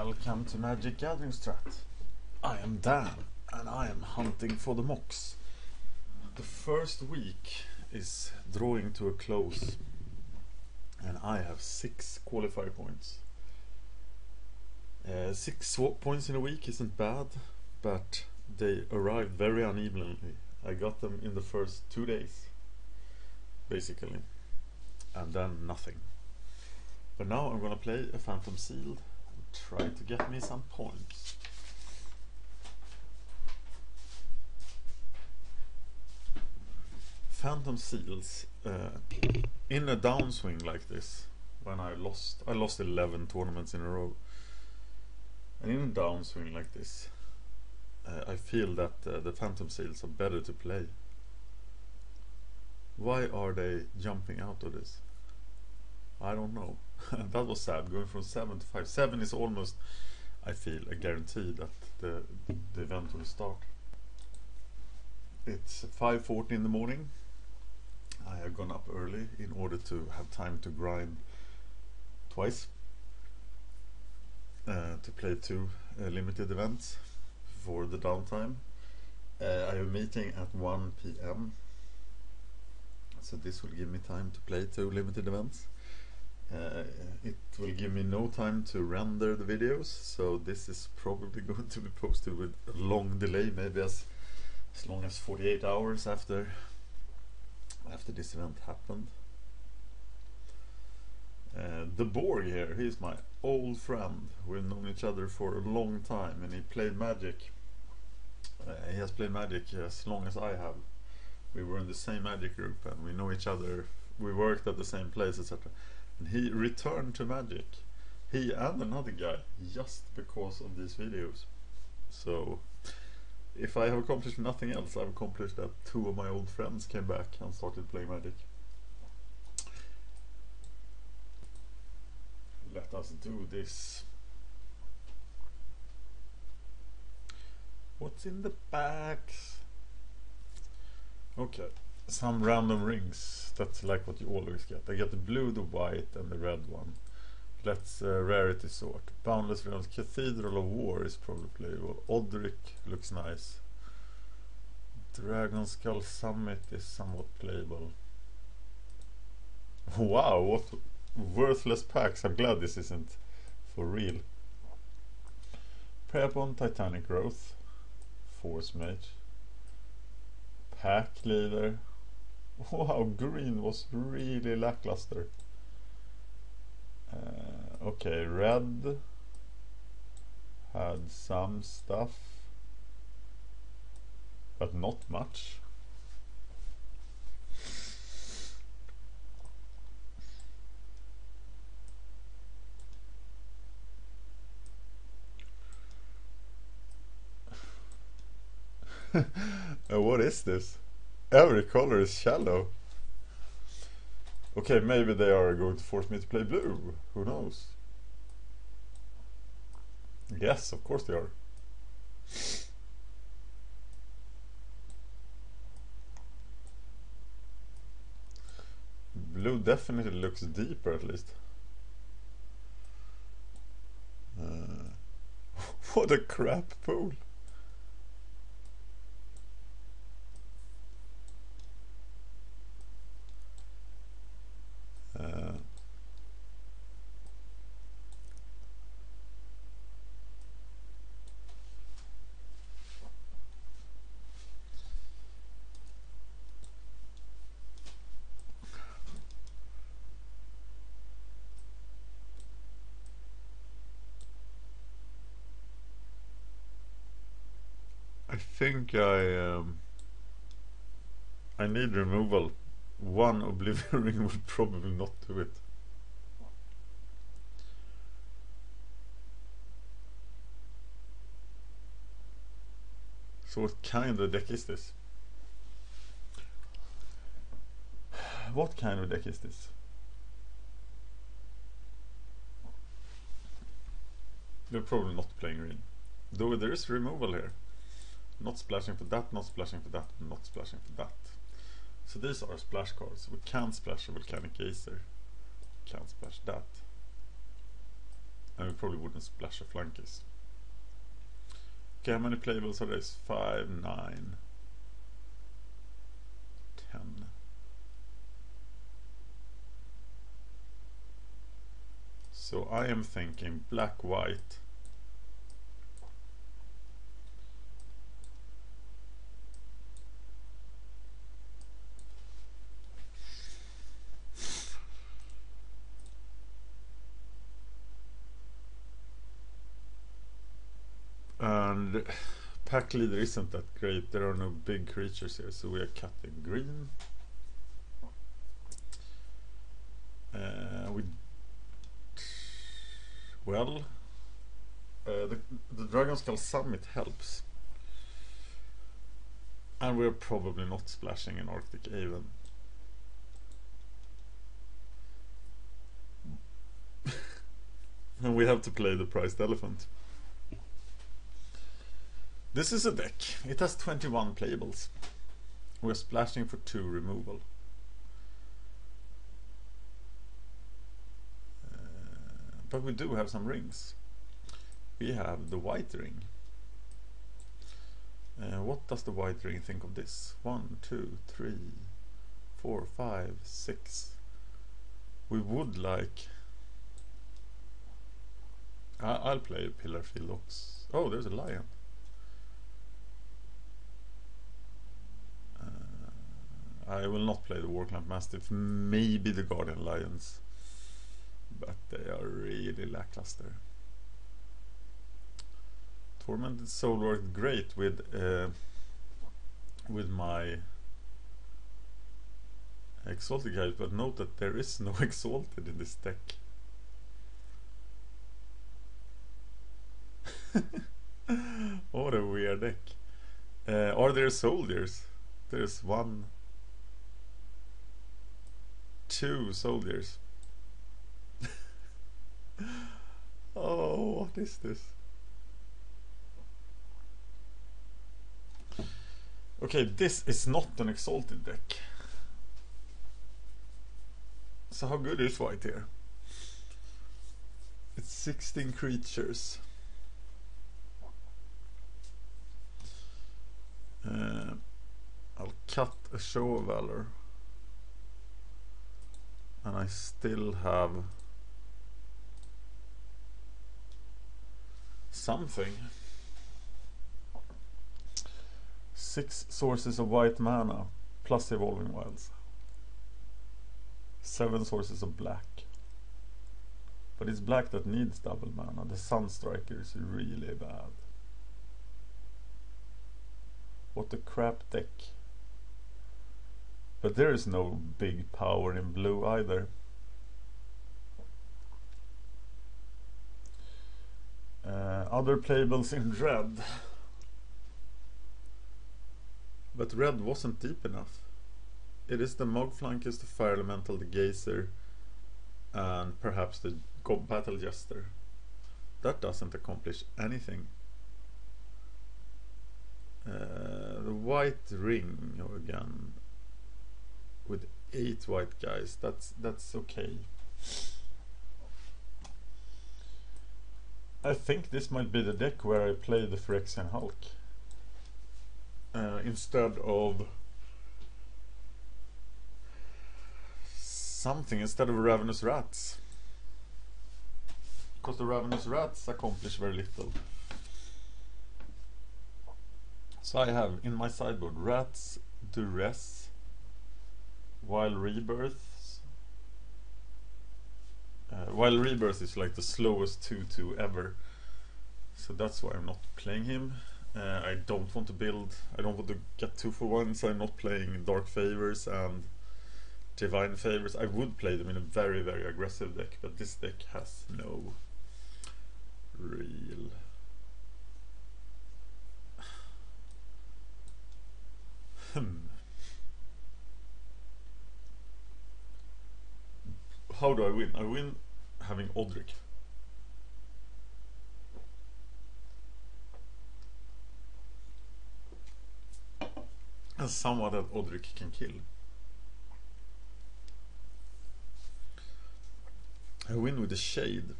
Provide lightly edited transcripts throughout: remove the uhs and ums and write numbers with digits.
Welcome to Magic Gathering Strat. I am Dan and I am hunting for the mocks. The first week is drawing to a close and I have 6 qualifier points. 6 points in a week isn't bad, but they arrived very unevenly. I got them in the first 2 days, basically, and then nothing. But now I'm gonna play a Phantom Sealed and try to get me some points. Phantom Seals in a downswing like this, when I lost 11 tournaments in a row, and in a downswing like this, I feel that the Phantom Seals are better to play. Why are they jumping out of this? I don't know. That was sad, going from 7 to 5. 7 is almost, I feel, a guarantee that the event will start. It's 5:40 in the morning. I have gone up early in order to have time to grind twice, to play 2 limited events for the downtime. I have a meeting at 1 PM, so this will give me time to play 2 limited events. It will give me no time to render the videos, so this is probably going to be posted with a long delay, maybe as long as 48 hours after this event happened. The Borg here, he's my old friend. We've known each other for a long time, and he played Magic. He has played Magic as long as I have. We were in the same Magic group and we know each other. We worked at the same place, etc. And he returned to Magic, he and another guy, just because of these videos. So if I have accomplished nothing else, I've accomplished that 2 of my old friends came back and started playing Magic. Let us do this. What's in the bags? Okay, some random rings. That's like what you always get. I get the blue, the white and the red one. Let's rarity sort. Boundless Realms Cathedral of War is probably playable. Odric looks nice. Dragon Skull Summit is somewhat playable. Wow, what worthless packs. I'm glad this isn't for real. Prey upon Titanic Growth. Force Mage. Pack Leader. Wow, green was really lackluster. Okay, red had some stuff, but not much. What is this? Every color is shallow. Okay, maybe they are going to force me to play blue. Who knows? Yes, of course they are. Blue definitely looks deeper, at least. What a crap pool. I think I need removal. 1 Oblivion Ring would probably not do it. So what kind of deck is this? What kind of deck is this? They're probably not playing green. Though there is removal here. Not splashing for that, not splashing for that, not splashing for that. So these are splash cards. We can't splash a Volcanic Geyser. Can't splash that. And we probably wouldn't splash a flankies. Okay, how many playables are there? 5, 9, 10. So I am thinking black, white. And pack leader isn't that great. There are no big creatures here, so we are cutting green. The Dragon Skull Summit helps, and we're probably not splashing an Arctic Haven. And we have to play the Priced Elephant. This is a deck. It has 21 playables. We're splashing for 2 removal. But we do have some rings. We have the white ring. What does the white ring think of this? 1, 2, 3, 4, 5, 6. We would like... I'll play a Pillar Field Ox. Oh, there's a lion. I will not play the Warclamp Mastiff, maybe the Guardian Lions, but they are really lackluster. Tormented Soul worked great with my Exalted guys, but note that there is no Exalted in this deck. What a weird deck. Are there soldiers? There's 1, 2 soldiers. Oh, what is this? Okay, this is not an Exalted deck. So how good is white here? It's 16 creatures. I'll cut a Show of Valor, and I still have something. 6 sources of white mana plus Evolving Wilds. 7 sources of black. But it's black that needs double mana. The Sunstriker is really bad. What a crap deck. But there is no big power in blue either. Other playables in red. But red wasn't deep enough. It is the Mogflankers, the Fire Elemental, the Geyser, and perhaps the Battle Jester. That doesn't accomplish anything. The white ring again with 8 white guys. That's okay. I think this might be the deck where I play the Phyrexian Hulk instead of something, instead of Ravenous Rats, because the Ravenous Rats accomplish very little. So I have in my sideboard Rats, Duress, Wild Rebirths. Wild Rebirth is like the slowest 2/2 ever, so that's why I'm not playing him. I don't want to build, I don't want to get 2 for 1, so I'm not playing Dark Favors and Divine Favors. I would play them in a very, very aggressive deck, but this deck has no real... How do I win? I win having Odric. And someone that Odric can kill. I win with the Shade.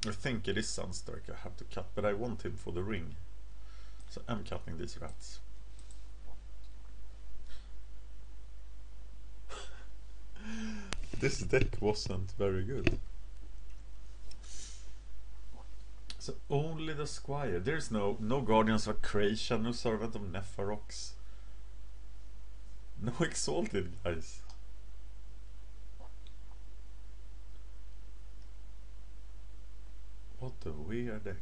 I think it is Sunstrike I have to cut, but I want him for the ring. So I'm cutting these rats. This deck wasn't very good. So only the Squire. There's no Guardians of Creation, no Servant of Nepharox. No Exalted, guys. What a weird deck.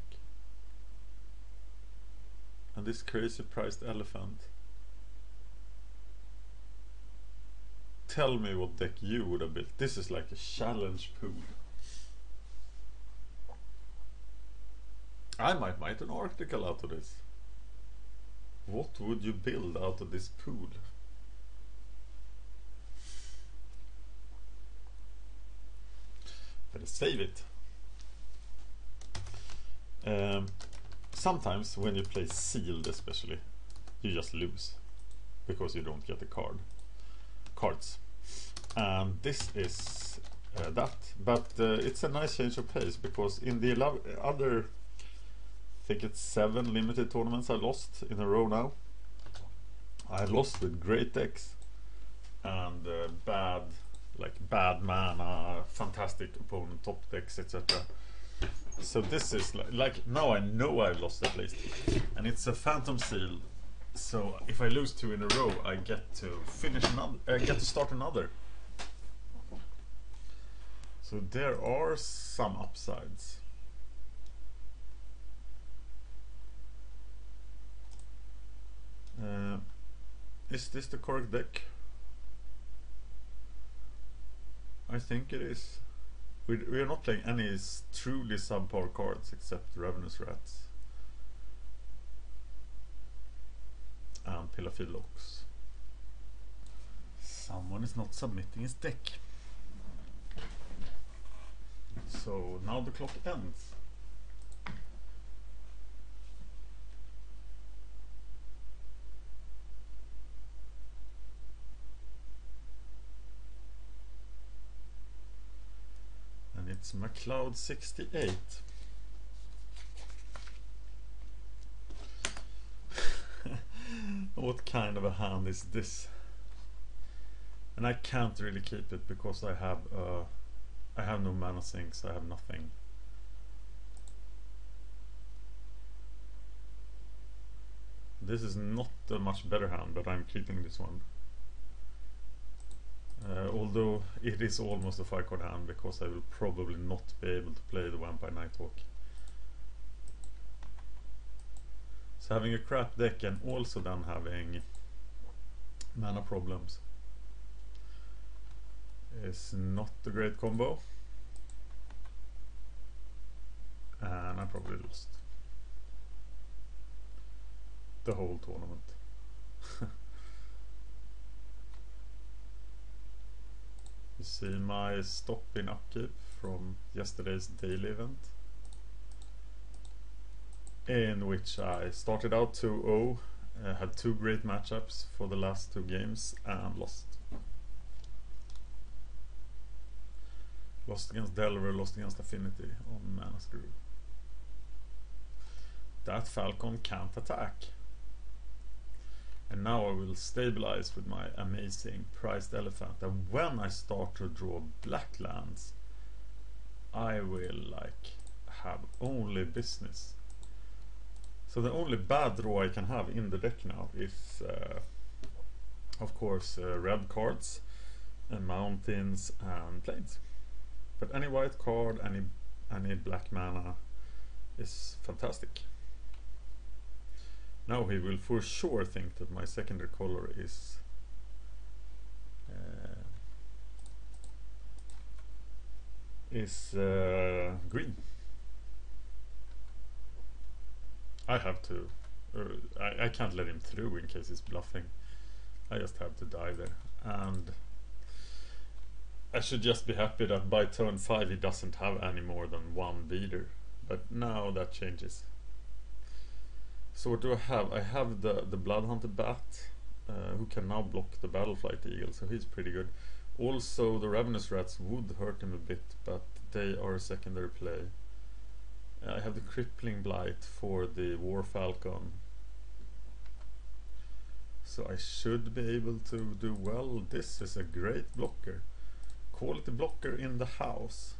And this crazy priced elephant. Tell me what deck you would have built. This is like a challenge pool. I might write an article out of this. What would you build out of this pool? Better save it. Sometimes when you play sealed especially, you just lose because you don't get the cards. And this is that, but it's a nice change of pace because in the other, I think it's 7 limited tournaments I lost in a row now. I lost with great decks and bad mana, fantastic opponent top decks, etc. So this is like now I know I've lost at least, and it's a Phantom Sealed. So if I lose 2 in a row, I get to finish another. I get to start another. So there are some upsides. Is this the correct deck? I think it is. We are not playing any truly subpar cards except Ravenous Rats and Pillarfield Locks. Someone is not submitting his deck. So now the clock ends. And it's McLeod 68. What kind of a hand is this? And I can't really keep it because I have no mana sinks, I have nothing. This is not a much better hand, but I'm keeping this one. Although it is almost a 5-card hand because I will probably not be able to play the Vampire Nighthawk. So having a crap deck and also then having mana problems is not a great combo, and I probably lost the whole tournament. You see my stop in upkeep from yesterday's daily event, in which I started out 2-0, had 2 great matchups for the last 2 games and lost. Lost against Delver, lost against Affinity on Mana Screw. That Falcon can't attack. And now I will stabilize with my amazing priced elephant. And when I start to draw black lands, I will have only business. So the only bad draw I can have in the deck now is of course red cards and mountains and plains. But any white card, any black mana is fantastic. Now he will for sure think that my secondary color is green. I have to. I can't let him through in case he's bluffing. I just have to die there, and I should just be happy that by turn 5 he doesn't have any more than 1 beater. But now that changes. So what do I have? I have the Bloodhunter Bat, who can now block the Battleflight Eagle, so he's pretty good. Also the Ravenous Rats would hurt him a bit, but they are a secondary play. have the Crippling Blight for the War Falcon, so I should be able to do well. This is a great blocker, quality blocker in the house,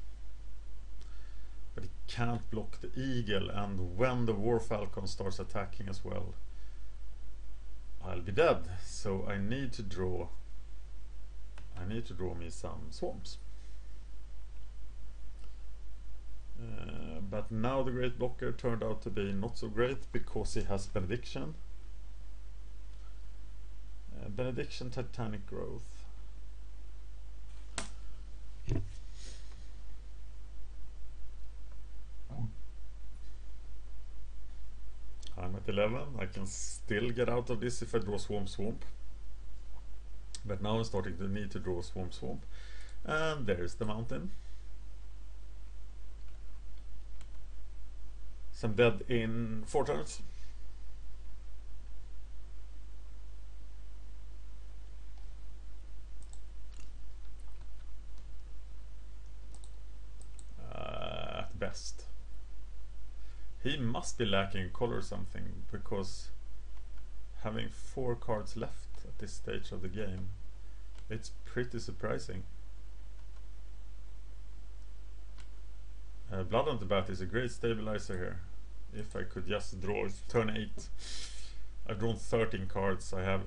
but it can't block the Eagle, and when the War Falcon starts attacking as well, I'll be dead. So I need to draw me some swamps. But now the great blocker turned out to be not so great because he has Benediction. Benediction, Titanic Growth. I'm at 11. I can still get out of this if I draw Swamp. But now I'm starting to need to draw Swamp. And there's the mountain. So I'm dead in 4 turns. At best. He must be lacking color or something, because having 4 cards left at this stage of the game, it's pretty surprising. Blood on the Bat is a great stabilizer here. If I could just draw turn 8. I've drawn 13 cards. I have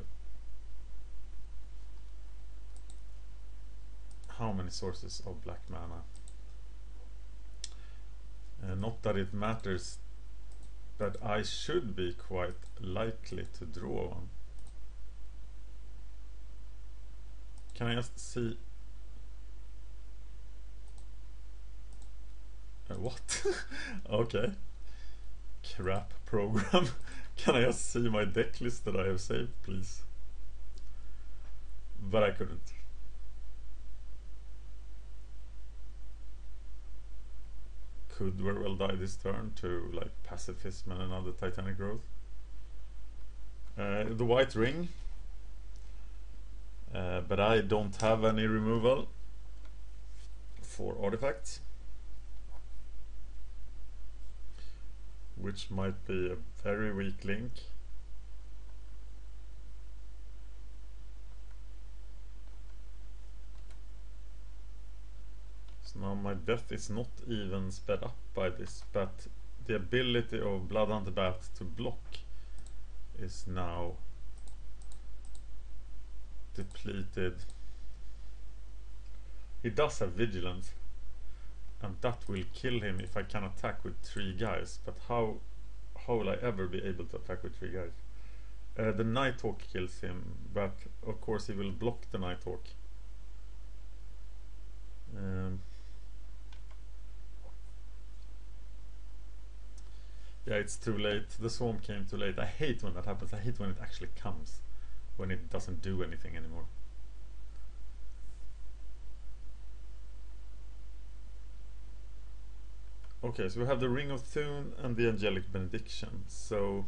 how many sources of black mana? Not that it matters, but I should be quite likely to draw one. Can I just see? What? Okay. Crap program. Can I just see my deck list that I have saved, please? But I couldn't. Could very well die this turn to like Pacifism and another Titanic Growth. The White Ring. But I don't have any removal for artifacts, which might be a very weak link. So now my death is not even sped up by this, but the ability of Blood on the Bat to block is now depleted. He does have Vigilance, and that will kill him if I can attack with 3 guys, but how will I ever be able to attack with 3 guys? The Nighthawk kills him, but of course he will block the Nighthawk. Yeah, it's too late. The Swarm came too late. I hate when that happens. I hate when it actually comes, when it doesn't do anything anymore. Okay, so we have the Ring of Thune and the Angelic Benediction. So,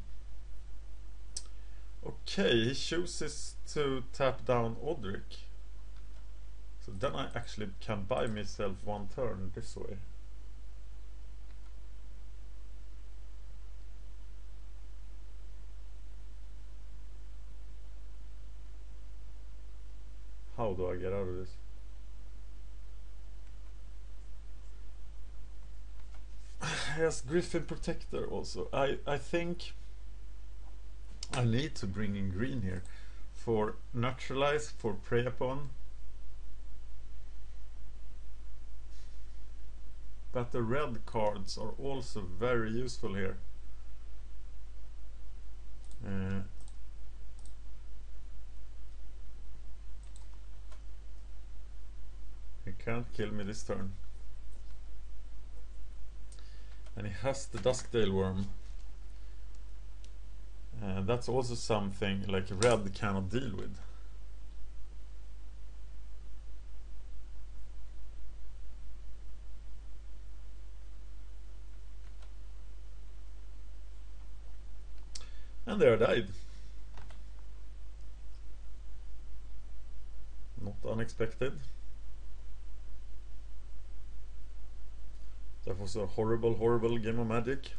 okay, he chooses to tap down Odric. So then I actually can buy myself 1 turn this way. How do I get out of this? Yes, Griffin Protector also. I think I need to bring in green here for Neutralize, for Prey Upon. But the red cards are also very useful here. He can't kill me this turn. And he has the Duskdale Worm. That's also something like red cannot deal with. And there I died. Not unexpected. So That was a horrible, horrible game of Magic.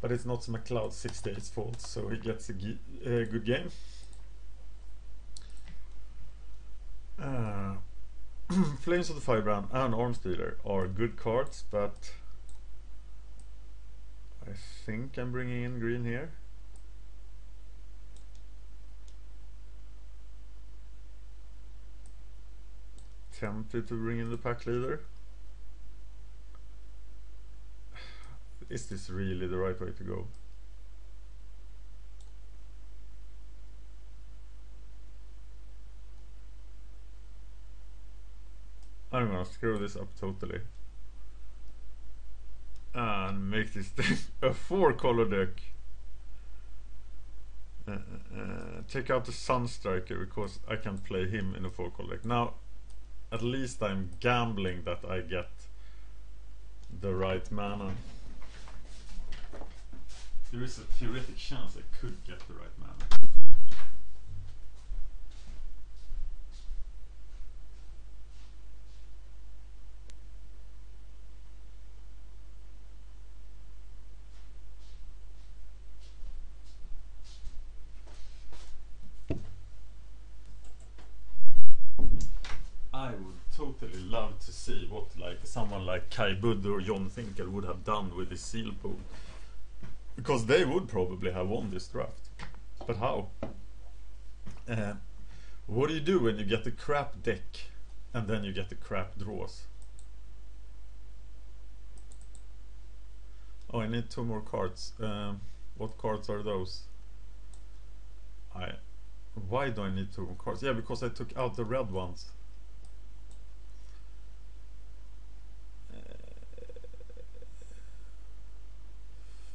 But it's not McLeod 68's fault, so he gets a good game. Flames of the Firebrand and Arms Dealer are good cards, but I think I'm bringing in green here. Tempted to bring in the Pack Leader. Is this really the right way to go? I'm gonna screw this up totally and make this thing a 4-color deck. Take out the Sunstriker because I can play him in a 4-color deck. Now at least I'm gambling that I get the right mana. There is a theoretic chance I could get the right mana. I would totally love to see what like someone like Kai Budd or John Finkel would have done with the seal pool. Because they would probably have won this draft. But how? What do you do when you get the crap deck and then you get the crap draws? Oh, I need 2 more cards. What cards are those? Why do I need 2 more cards? Yeah, because I took out the red ones.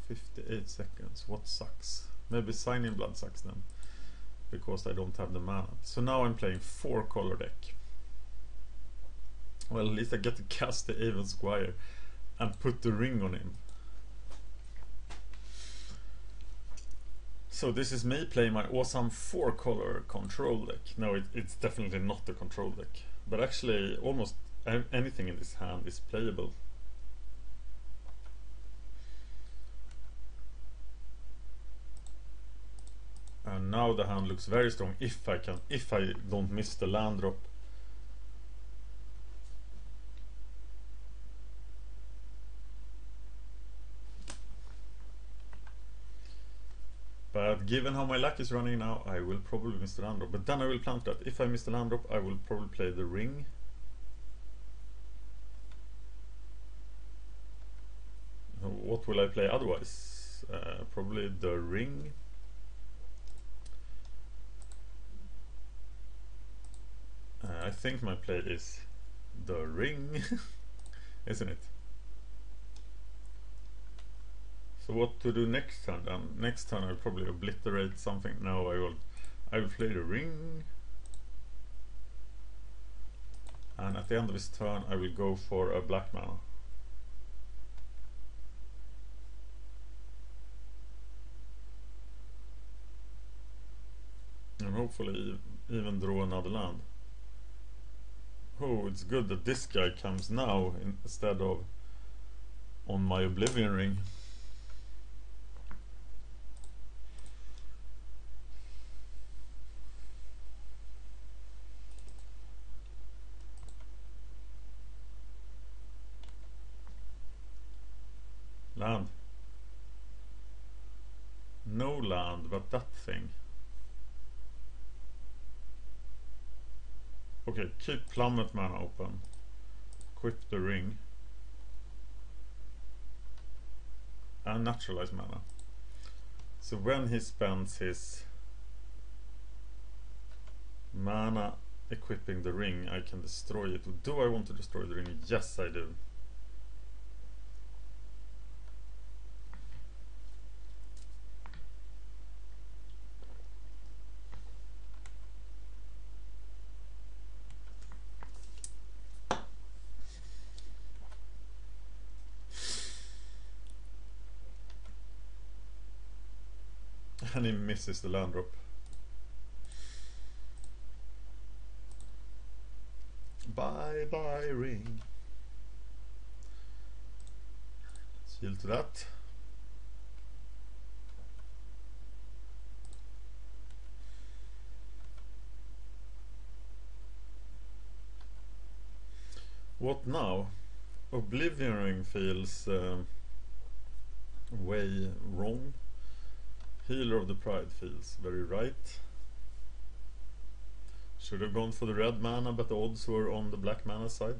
58 seconds. What sucks? Maybe Signing Blood sucks then, because I don't have the mana. So now I'm playing 4-color deck. Well, at least I get to cast the Avon Squire and put the ring on him. So this is me playing my awesome 4-color control deck. No, it's definitely not the control deck, but actually almost anything in this hand is playable. And now the hand looks very strong if I don't miss the land drop. But given how my luck is running now, I will probably miss the land drop. But then I will plant that. If I miss the land drop, I will probably play the ring. What will I play otherwise? Probably the ring. I think my play is the ring, isn't it? So what to do next turn then? Next turn I'll probably obliterate something. No, I will play the ring. And at the end of his turn I will go for a black mana. And hopefully even draw another land. Oh, it's good that this guy comes now instead of on my Oblivion Ring. Land. No land, but that thing. Okay, keep Plummet mana open. Equip the ring. And naturalize mana. So when he spends his mana equipping the ring, I can destroy it. Do I want to destroy the ring? Yes, I do. And he misses the land drop. Bye bye ring. Seal to that. What now? Oblivion Ring feels way wrong. Healer of the Pride feels very right. Should have gone for the red mana, but the odds were on the black mana side.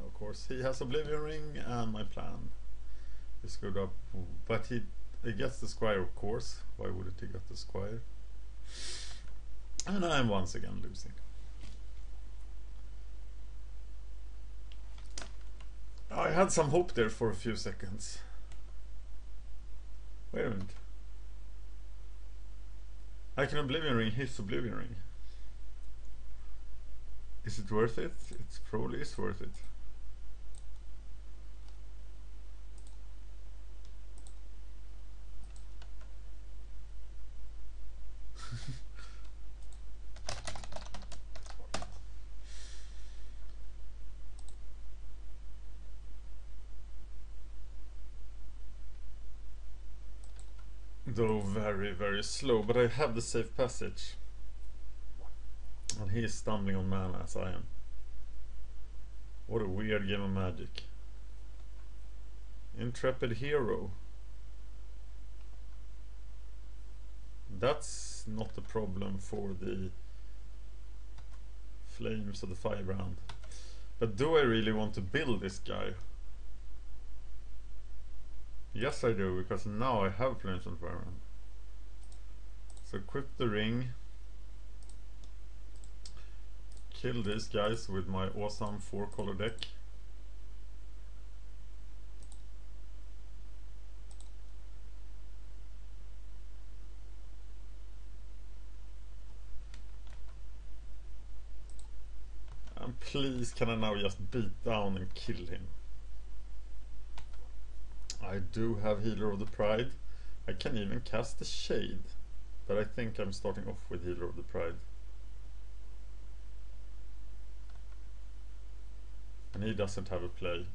Of course, he has Oblivion Ring, and my plan is good up. But he gets the Squire, of course. Why wouldn't he get the Squire? And I am once again losing. I had some hope there for a few seconds. Wait a minute. I can Oblivion Ring his Oblivion Ring. Is it worth it? It probably is worth it. Though very, very slow, but I have the safe passage. And he is stumbling on mana as I am. What a weird game of Magic. Intrepid Hero. That's not the problem for the Flames of the Firebrand. But do I really want to build this guy? Yes I do, because now I have Flames on Firebrand. So equip the ring. Kill these guys with my awesome 4-color deck. And please can I now just beat down and kill him. I do have Healer of the Pride. I can even cast the Shade, but I think I'm starting off with Healer of the Pride. And he doesn't have a play.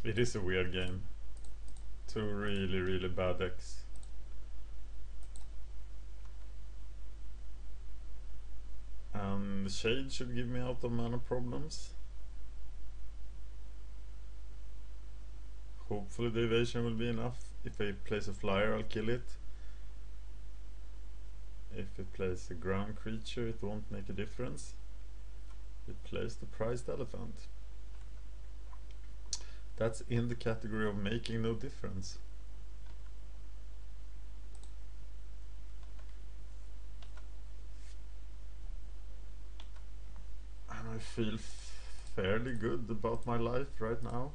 It is a weird game. Two really, really bad decks. And the Shade should give me out of mana problems. Hopefully the evasion will be enough. If I place a flyer, I'll kill it. If it plays a ground creature, it won't make a difference. It plays the prized elephant. That's in the category of making no difference. And I feel fairly good about my life right now.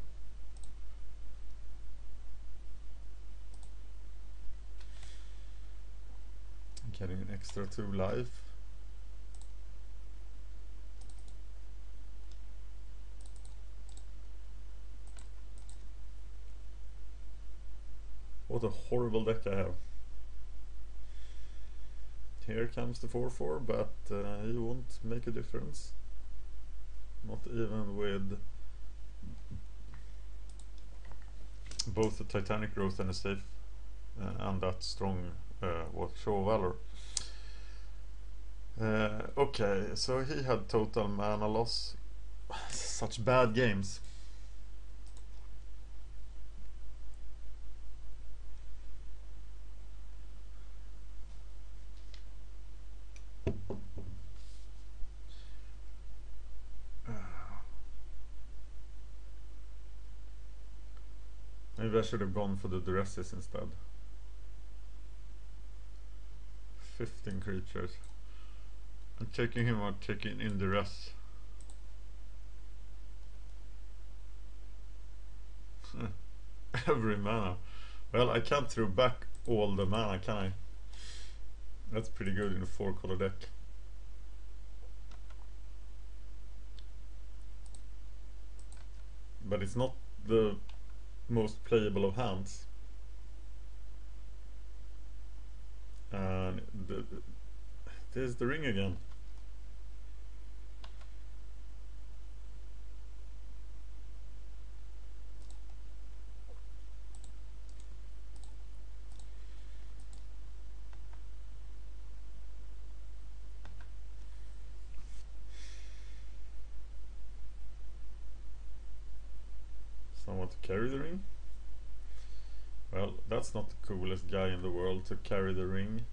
I'm getting an extra 2 life. What a horrible deck I have. Here comes the 4/4, but he won't make a difference. Not even with both the Titanic Growth and a safe and that strong Show of Valor. Okay, so he had total mana loss. Such bad games. Maybe I should have gone for the Duresses instead. 15 creatures. I'm taking him out, taking in the rest. Every mana. Well, I can't throw back all the mana, can I? That's pretty good in a 4-color deck. but it's not the most playable of hands. And there's the ring again. Someone to carry the ring? Well, that's not the coolest guy in the world to carry the ring.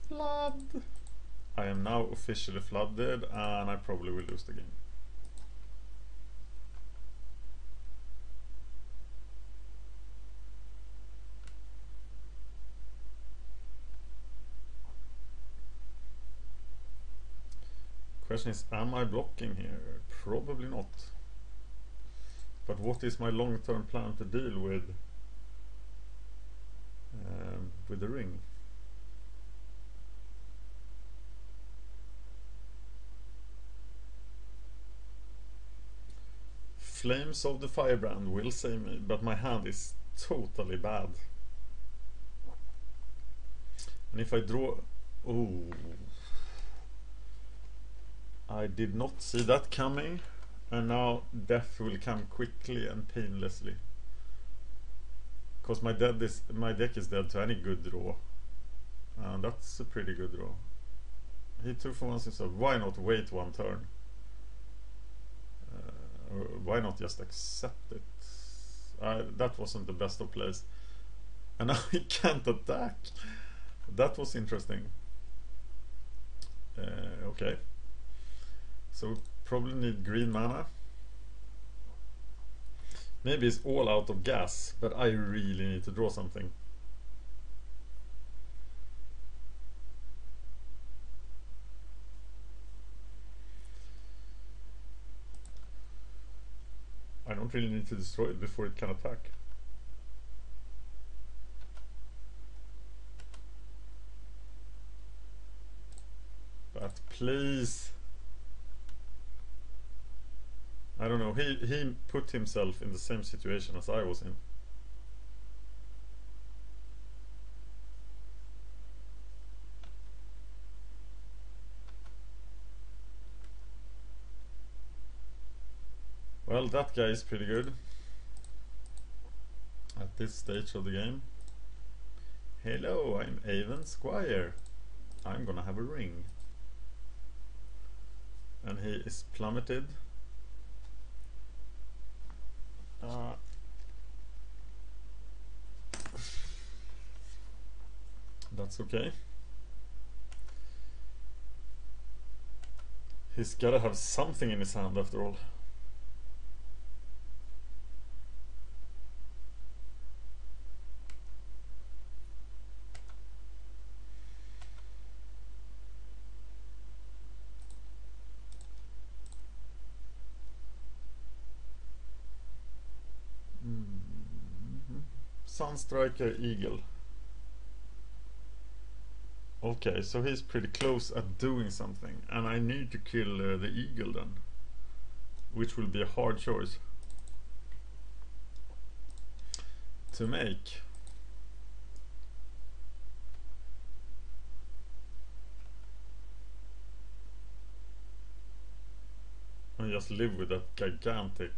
Flood! I am now officially flooded and I probably will lose the game. Question is, am I blocking here? Probably not. But what is my long-term plan to deal with the ring? Flames of the Firebrand will save me, but my hand is totally bad. And if I draw... Oh, I did not see that coming, and now death will come quickly and painlessly. Because my deck is dead to any good draw. And that's a pretty good draw. He 2 for 1 himself. Why not wait one turn? Why not just accept it? That wasn't the best of plays. And now he can't attack. That was interesting. Okay. So we probably need green mana. Maybe it's all out of gas, but I really need to draw something. I don't really need to destroy it before it can attack. But please. I don't know, he put himself in the same situation as I was in. Well, that guy is pretty good at this stage of the game. Hello, I'm Avon Squire. I'm gonna have a ring. And he is plummeted. That's okay. He's gotta have something in his hand after all. Sunstriker Eagle. Okay, so he's pretty close at doing something, and I need to kill the eagle then, which will be a hard choice to make. And just live with that gigantic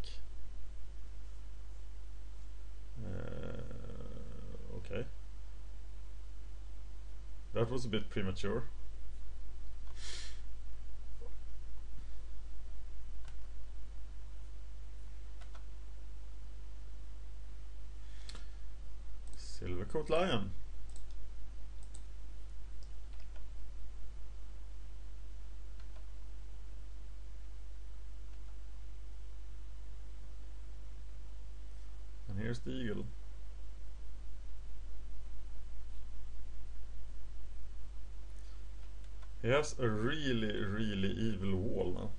okay. That was a bit premature. Silvercoat Lion. And here's the eagle. He has a really, really evil wall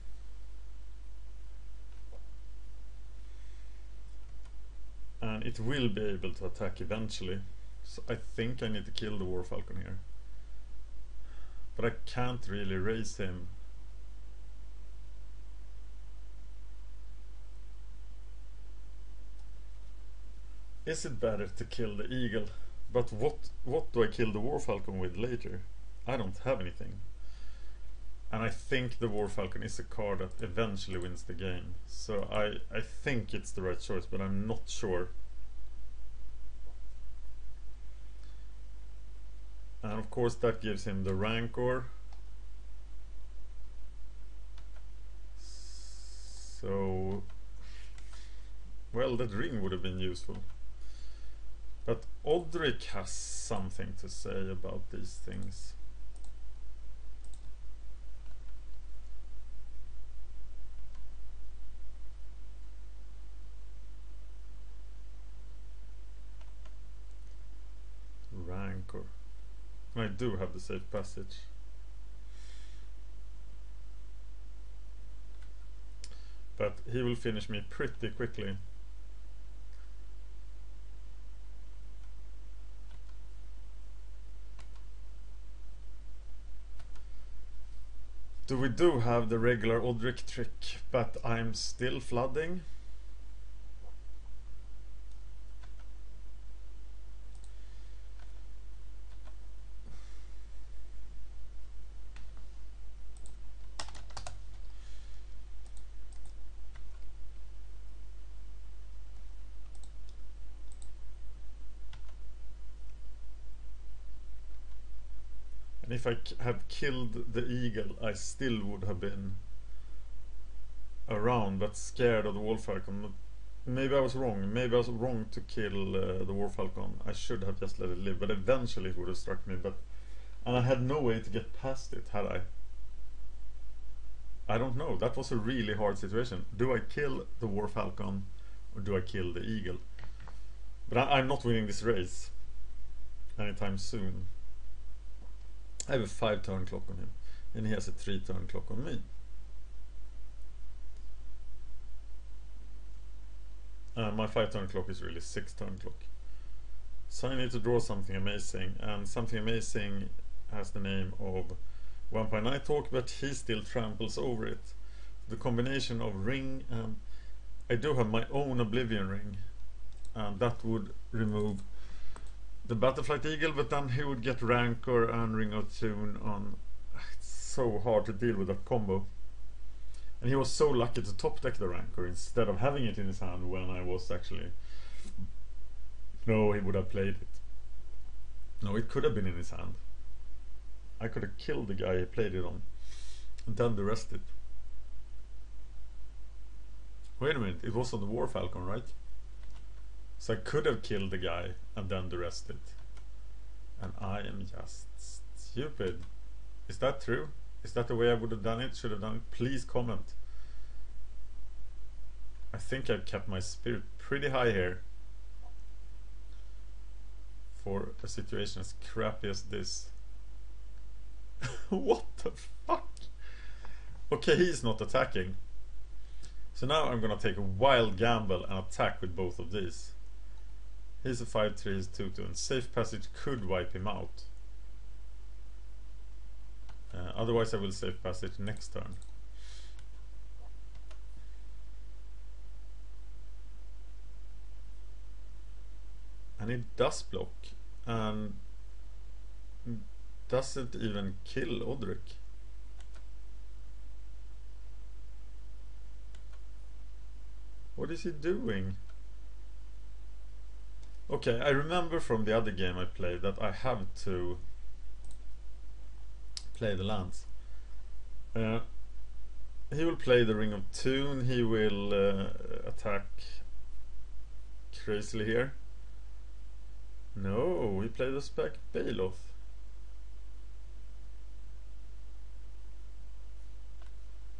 now. And it will be able to attack eventually. So I think I need to kill the War Falcon here. But I can't really raise him. Is it better to kill the eagle? But what do I kill the War Falcon with later? I don't have anything. And I think the War Falcon is a card that eventually wins the game. So I think it's the right choice, but I'm not sure. And of course that gives him the Rancor. So, well, that ring would have been useful. But Odric has something to say about these things. Rancor. I do have the safe passage. But he will finish me pretty quickly. We do have the regular Odric trick, but I'm still flooding. And if I have killed the eagle, I still would have been around, but scared of the Wolf Falcon. Maybe I was wrong. Maybe I was wrong to kill the War Falcon. I should have just let it live, but eventually it would have struck me. And I had no way to get past it, had I? I don't know. That was a really hard situation. Do I kill the War Falcon or do I kill the eagle? But I'm not winning this race anytime soon. I have a 5-turn clock on him, and he has a 3-turn clock on me. My 5-turn clock is really 6-turn clock. So I need to draw something amazing, and something amazing has the name of Vampire Nighthawk, but he still tramples over it. The combination of ring and I do have my own Oblivion ring, and that would remove the Battleflight Eagle, but then he would get Rancor and Ring of Tune on. It's so hard to deal with that combo. And he was so lucky to top deck the Rancor instead of having it in his hand when I was actually... No, he would have played it. No, it could have been in his hand. I could have killed the guy he played it on and then the rest it. Wait a minute, it was on the War Falcon, right? So I could have killed the guy and then the rest it. And I am just stupid. Is that true? Is that the way I would have done it? Should have done it? Please comment. I think I've kept my spirit pretty high here for a situation as crappy as this. What the fuck? Okay, he's not attacking. So now I'm gonna take a wild gamble and attack with both of these. He's a 5-3, he's 2-2, and safe passage could wipe him out. Otherwise I will safe passage next turn. And it does block, and doesn't even kill Odric. What is he doing? Okay, I remember from the other game I played that I have to play the lands. He will play the Ring of Tune, he will attack crazily here. No, he played a spec Bailoff.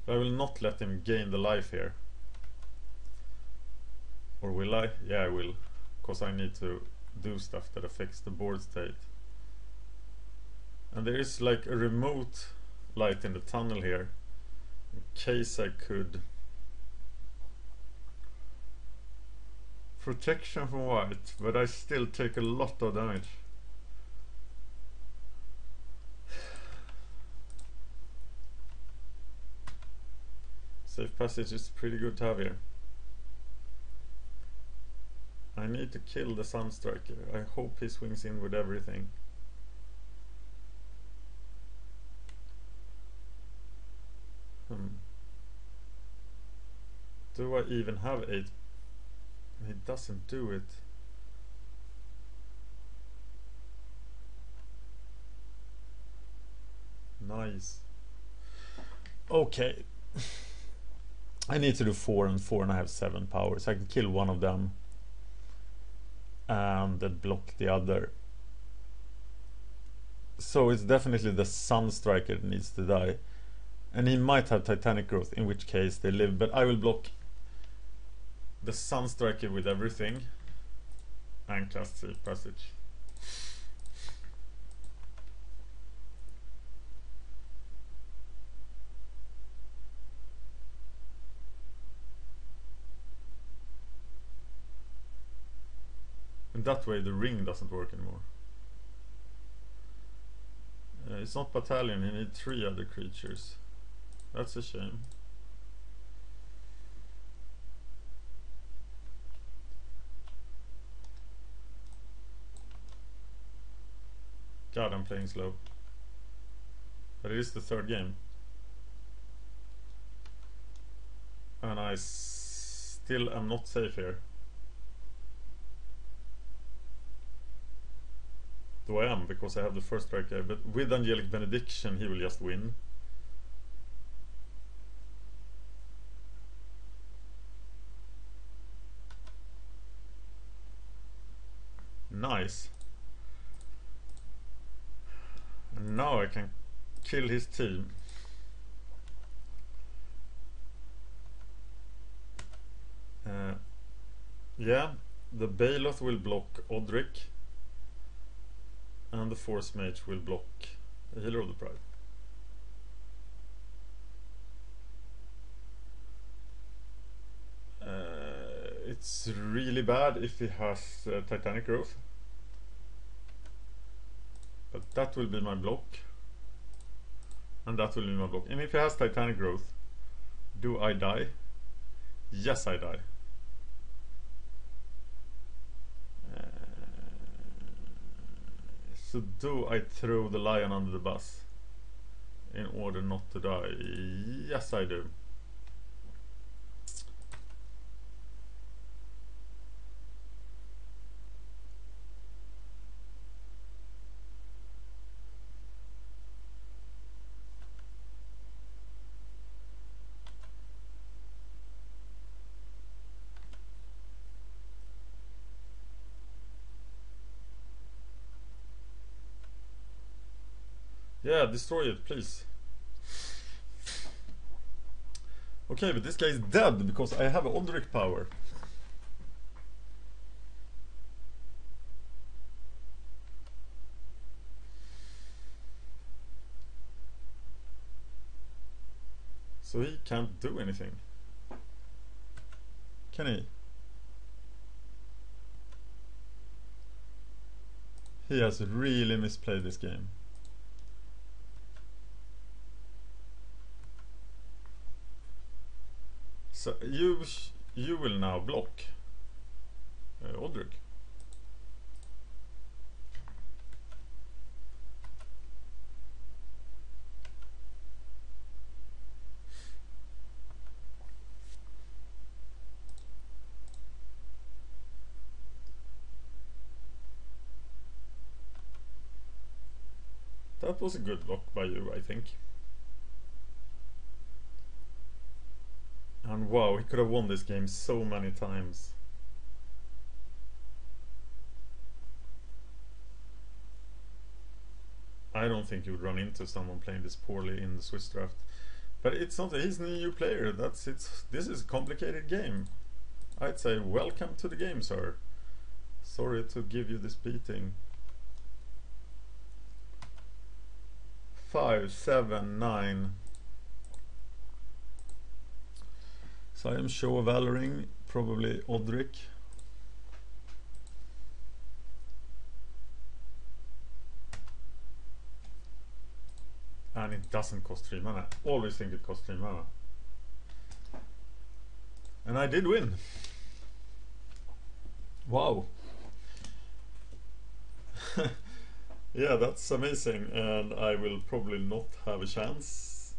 I will not let him gain the life here. Or will I? Yeah, I will. Because I need to do stuff that affects the board state. And there is like a remote light in the tunnel here. In case I could... Protection from white, but I still take a lot of damage. Safe passage is pretty good to have here. I I need to kill the Sun Striker. I hope he swings in with everything. Do I even have 8? He doesn't do it. Nice. Okay. I need to do 4 and 4 and I have 7 power, so I can kill one of them and then block the other. So it's definitely the Sun Striker that needs to die. And he might have Titanic Growth, in which case they live, but I will block the Sun Striker with everything and cast Safe Passage. And that way the ring doesn't work anymore. It's not Battalion, you need 3 other creatures. That's a shame. God, I'm playing slow. But it is the 3rd game. And I still am not safe here. Though I am, because I have the first striker, but with Angelic Benediction he will just win. Nice. And now I can kill his team. Yeah, the Baloth will block Odric. And the Force Mage will block the Healer of the Pride. It's really bad if he has Titanic Growth. But that will be my block. And that will be my block. And if he has Titanic Growth, do I die? Yes, I die. So do I throw the lion under the bus in order not to die? Yes, I do. Yeah, destroy it, please. Okay, but this guy is dead because I have Odric power. So he can't do anything. Can he? He has really misplayed this game. So you will now block Odric. That was a good block by you, I think. And wow, he could have won this game so many times. I don't think you would run into someone playing this poorly in the Swiss draft. But it's not, he's a new player. This is a complicated game. I'd say welcome to the game, sir. Sorry to give you this beating. 5, 7, 9. So I am Show of Valoring, probably Odric. And it doesn't cost 3 mana. Always think it costs 3 mana. And I did win. Wow. Yeah, that's amazing, and I will probably not have a chance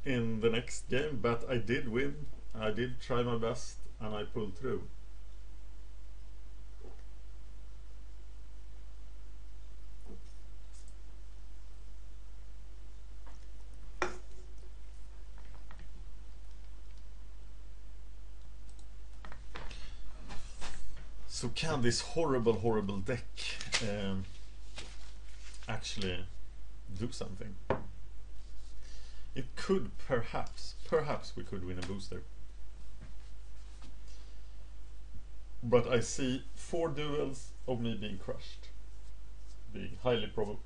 in the next game, but I did win. I did try my best, and I pulled through. So can this horrible deck actually do something? It could perhaps we could win a booster. But I see 4 duels of me being crushed, being highly probable.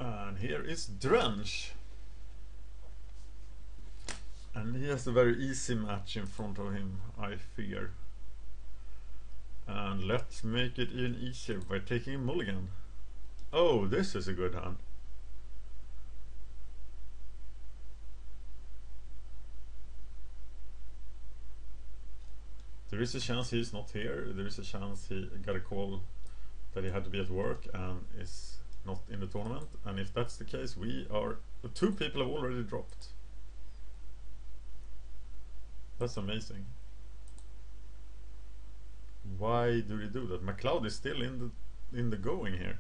And here is Drench. And he has a very easy match in front of him, I fear. And let's make it even easier by taking a mulligan. Oh, this is a good hand. There is a chance he's not here. There is a chance he got a call that he had to be at work and is not in the tournament. And if that's the case, we are... 2 people have already dropped. That's amazing. Why do they do that? McLeod is still in the going here.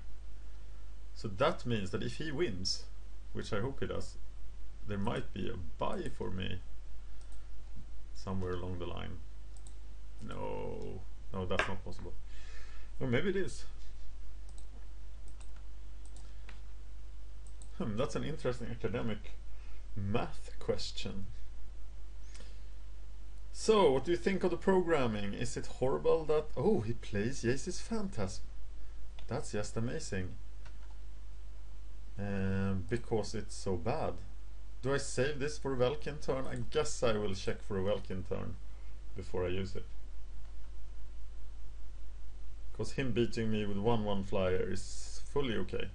So that means that if he wins, which I hope he does, there might be a buy for me somewhere along the line. No, that's not possible. Or maybe it is. That's an interesting academic math question. So, what do you think of the programming? Is it horrible that... Oh, he plays Jace's Phantasm. That's just amazing. Because it's so bad. Do I save this for a Velkin turn? I guess I will check for a Velkin turn before I use it. Because him beating me with 1/1 flyer is fully okay.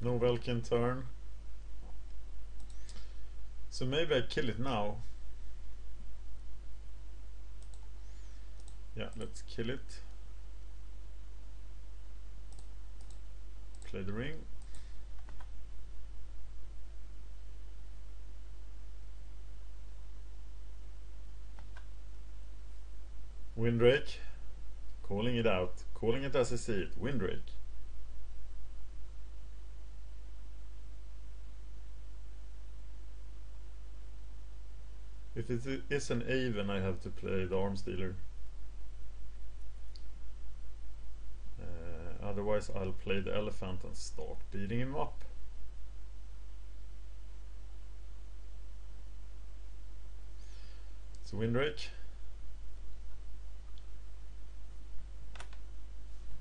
No Velkin turn. So maybe I kill it now. Yeah, let's kill it. Play the ring. Windrake. Calling it out. Calling it as I see it. Windrake. If it is an Aven, I have to play the Arms Dealer. Otherwise I'll play the Elephant and start beating him up. It's Windrake.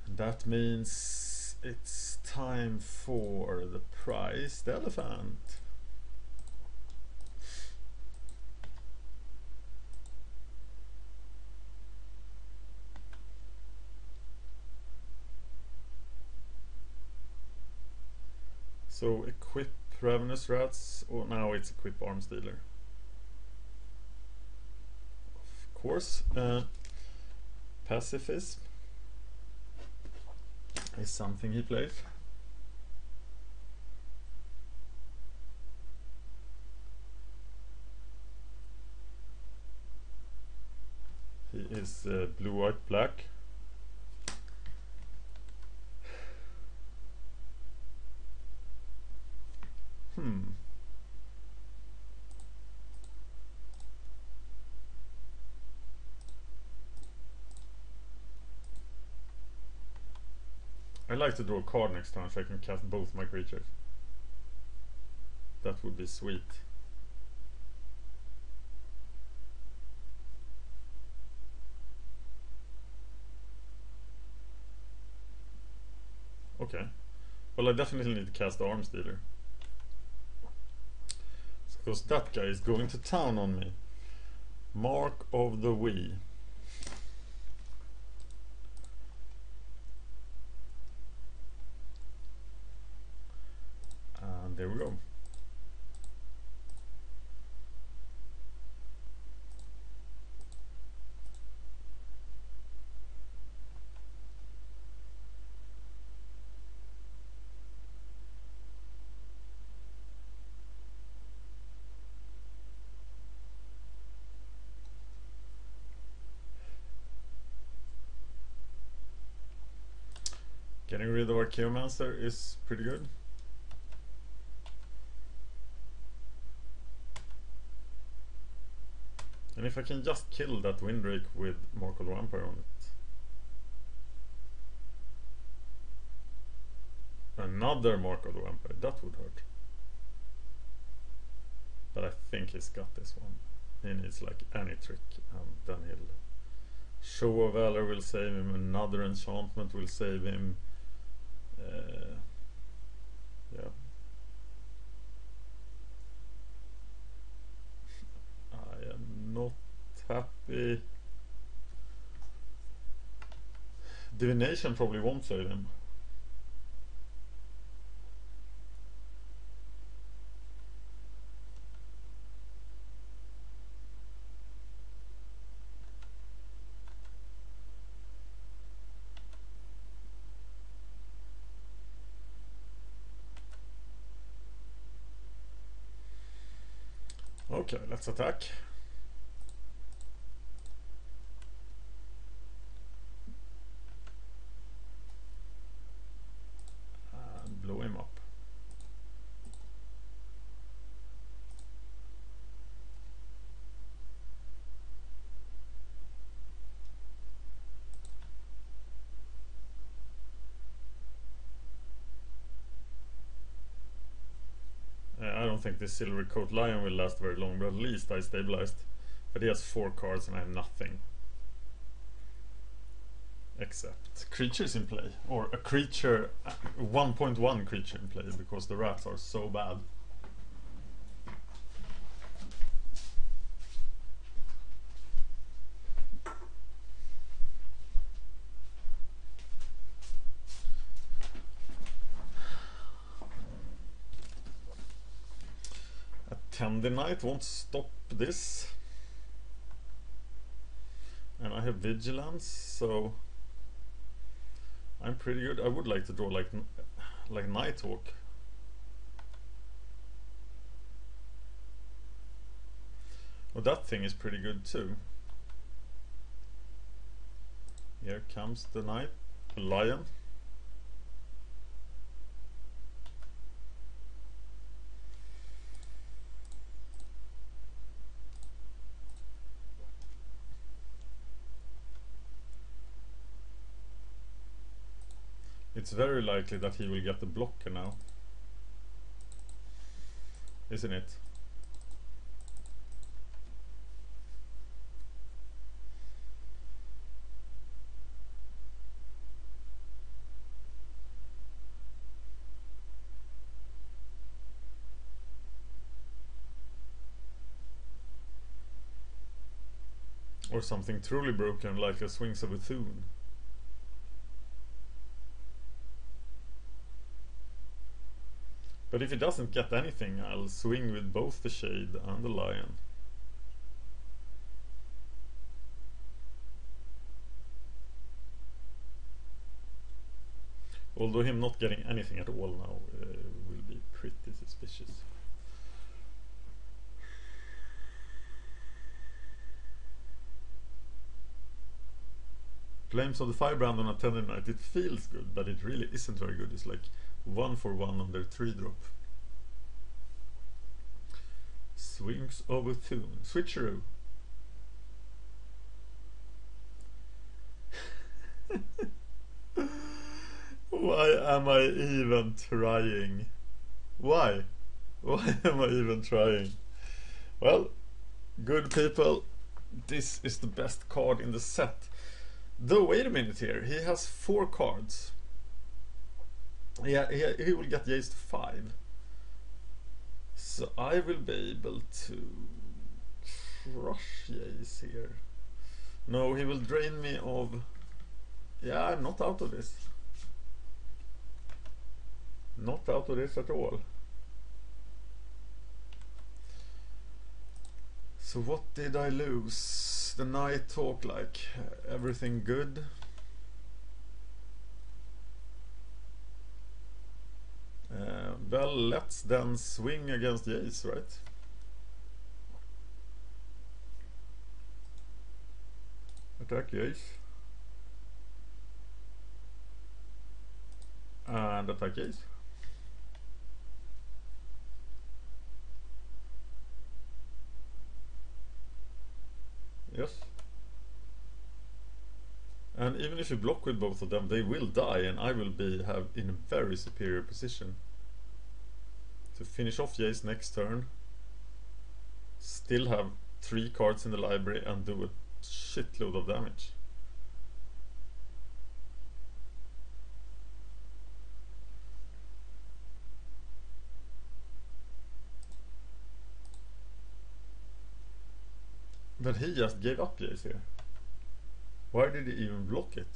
That means it's time for the prize, the Elephant. So equip Ravenous Rats, or now it's equip Arms Dealer. Of course. Pacifism is something he plays. He is blue, white, black. I like to draw a card next time so I can cast both my creatures. That would be sweet. Okay. Well, I definitely need to cast the Arms Dealer. Because that guy is going to town on me. Mark of the Wii. And there we go. Getting rid of Archaeomancer is pretty good. And if I can just kill that Windrake with Mark of the Vampire on it. Another Mark of the Vampire, that would hurt. But I think he's got this one. He needs like any trick, and then he'll... Show of Valor will save him, another enchantment will save him. Yeah. I am not happy. Divination probably won't save him. Okay, let's attack. And blow him up. I don't think this Silver Coat Lion will last very long, but at least I stabilized. But he has 4 cards and I have nothing. Except creatures in play. Or a creature, 1.1 creature in play, because the rats are so bad. Tendinite won't stop this, and I have Vigilance, so I'm pretty good. I would like to draw like Nighthawk. Well, that thing is pretty good too. Here comes the Lion. It's very likely that he will get the blocker now, isn't it? Or something truly broken like a Swings of a Thune. But if he doesn't get anything, I'll swing with both the Shade and the Lion. Although him not getting anything at all now will be pretty suspicious. Flames of the Firebrand on a Tender Night, it feels good, but it really isn't very good. It's like 1/1 on their 3-drop. Swings over Tune. Switcheroo. Why am I even trying? Why? Why am I even trying? Well, good people, this is the best card in the set. Though, wait a minute here, he has 4 cards. Yeah, he will get Jace to 5. So I will be able to crush Jace here. No, he will drain me of... Yeah, I'm not out of this. Not out of this at all. So what did I lose? The night talk, like everything good? Well, let's then swing against Jace, right? Attack Jace. And attack Jace. Yes. And even if you block with both of them, they will die, and I will have in a very superior position to finish off Jace next turn, still have 3 cards in the library, and do a shitload of damage. But he just gave up Jace here. Why did he even block it?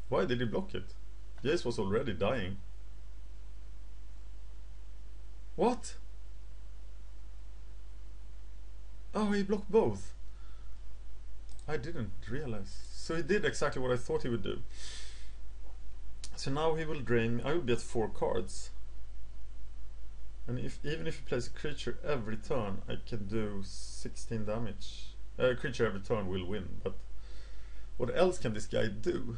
Why did he block it? Jace was already dying. What? Oh, he blocked both. I didn't realize. So he did exactly what I thought he would do. So now he will drain me. I will be at 4 cards. And even if he plays a creature every turn, I can do 16 damage. A creature every turn will win, but what else can this guy do?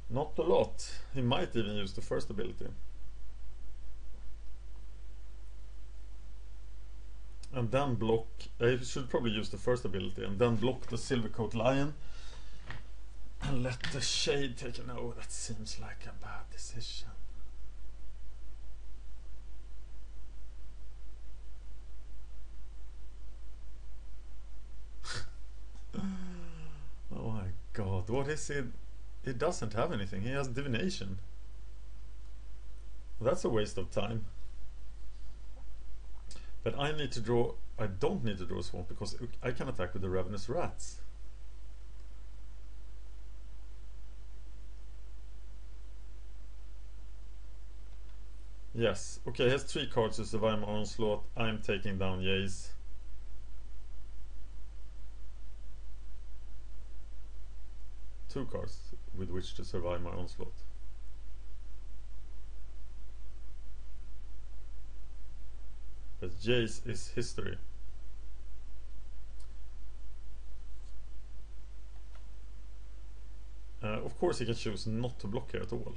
Not a lot. He might even use the first ability. And then block... he should probably use the first ability and then block the Silvercoat Lion. And let the Shade take it. No, that seems like a bad decision. Oh my god, what is it? He doesn't have anything, he has Divination. That's a waste of time. But I need to draw... I don't need to draw a Swamp because I can attack with the Ravenous Rats. Yes, okay, he has 3 cards to survive my onslaught. I'm taking down Jace. Two cards with which to survive my onslaught. But Jace is history. Of course he can choose not to block here at all.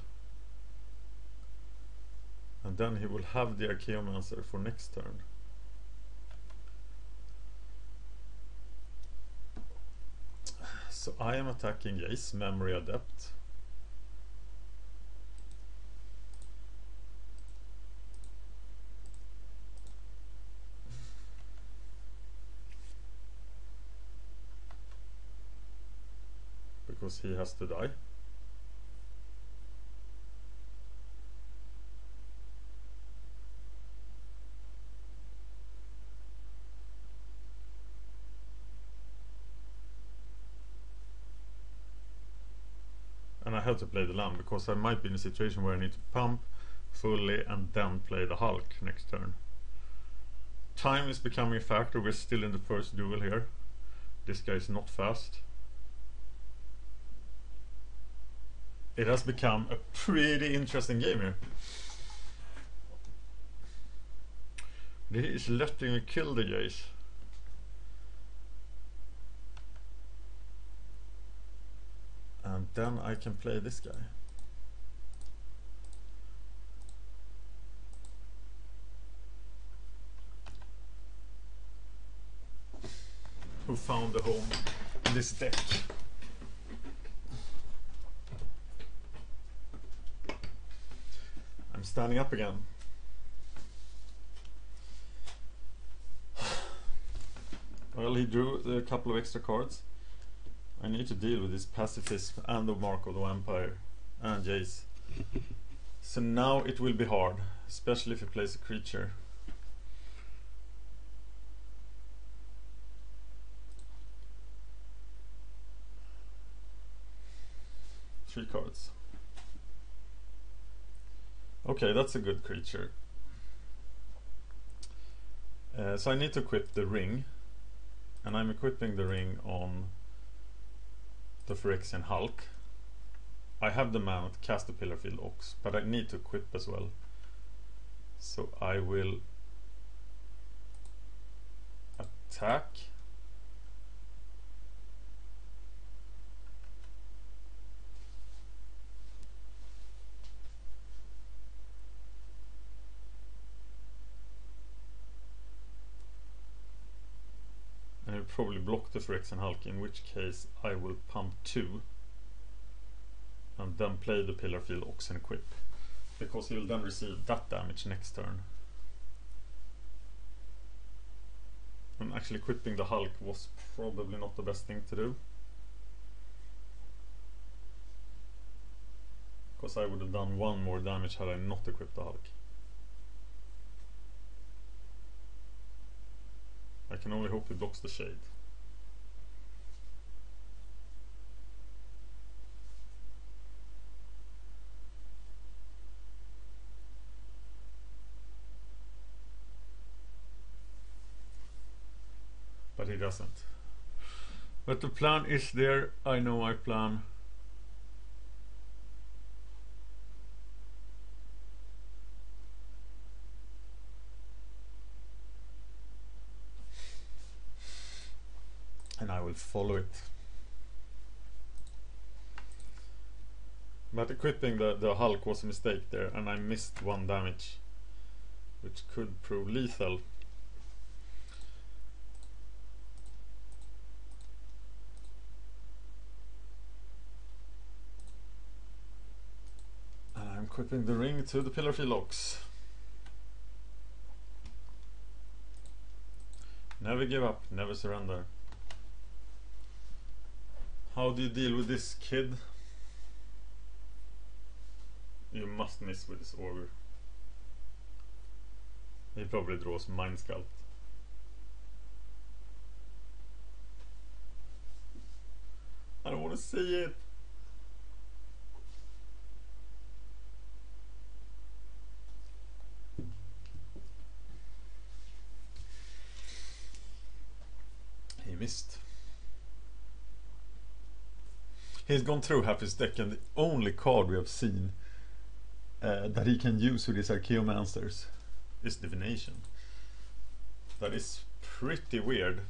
And then he will have the Archaeomancer for next turn. So I am attacking Jace, Memory Adept. Because he has to die. And I have to play the land because I might be in a situation where I need to pump fully and then play the Hulk next turn. Time is becoming a factor. We're still in the first duel here. This guy is not fast. It has become a pretty interesting game here. He is letting me kill the guys. And then I can play this guy. Who found a home in this deck. I'm standing up again. Well, he drew a couple of extra cards. I need to deal with this pacifism and the Mark of the Vampire and Jace. So now it will be hard, especially if he plays a creature. Three cards. Okay, that's a good creature. So I need to equip the ring, and I'm equipping the ring on the Phyrexian Hulk. I have the mana to cast the Pillarfield Ox, but I need to equip as well. So I will attack. And I'll probably block the Phyrexian Hulk, in which case I will pump 2 and then play the Pillarfield Ox and equip, because he will then receive that damage next turn. And actually equipping the Hulk was probably not the best thing to do, because I would have done 1 more damage had I not equipped the Hulk. I can only hope he blocks the Shade. But he doesn't. But the plan is there. I know my plan. And I will follow it. But equipping the Hulk was a mistake there, and I missed 1 damage, which could prove lethal. And I'm equipping the ring to the Pillarfield Ox. Never give up, never surrender. How do you deal with this, kid? You must miss with this Augur. He probably draws Mind Sculpt. I don't want to see it. He missed. He's gone through half his deck, and the only card we have seen that he can use with his Archaeomancers is Divination. That is pretty weird.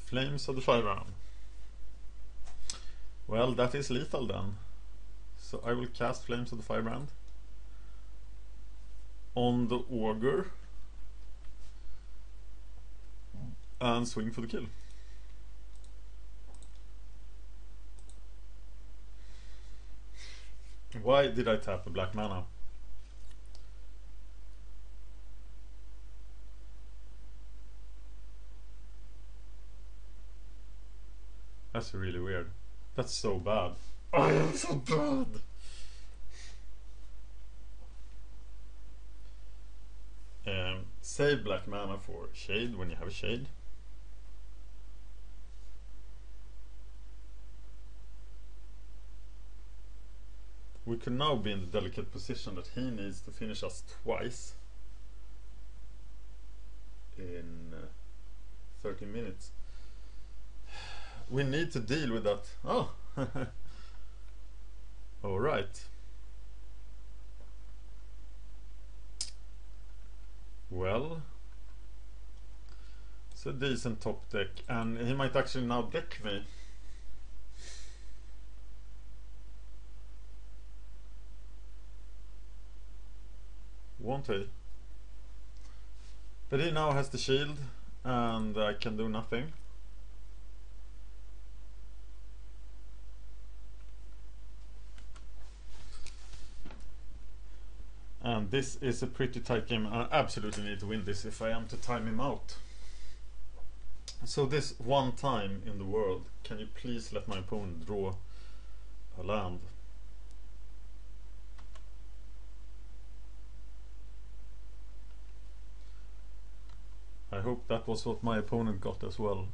Flames of the Firebrand. Well, that is lethal then. So I will cast Flames of the Firebrand on the Augur and swing for the kill. Why did I tap a black mana? That's really weird. That's so bad. I am so bad. Save black mana for Shade when you have a Shade. We could now be in the delicate position that he needs to finish us twice in 30 30 minutes. We need to deal with that. Oh! Alright. Well, it's a decent top deck, and he might actually now deck me. Won't he? But he now has the shield, and I can do nothing. And this is a pretty tight game. I absolutely need to win this if I am to time him out. So this one time in the world, can you please let my opponent draw a land? I hope that was what my opponent got as well.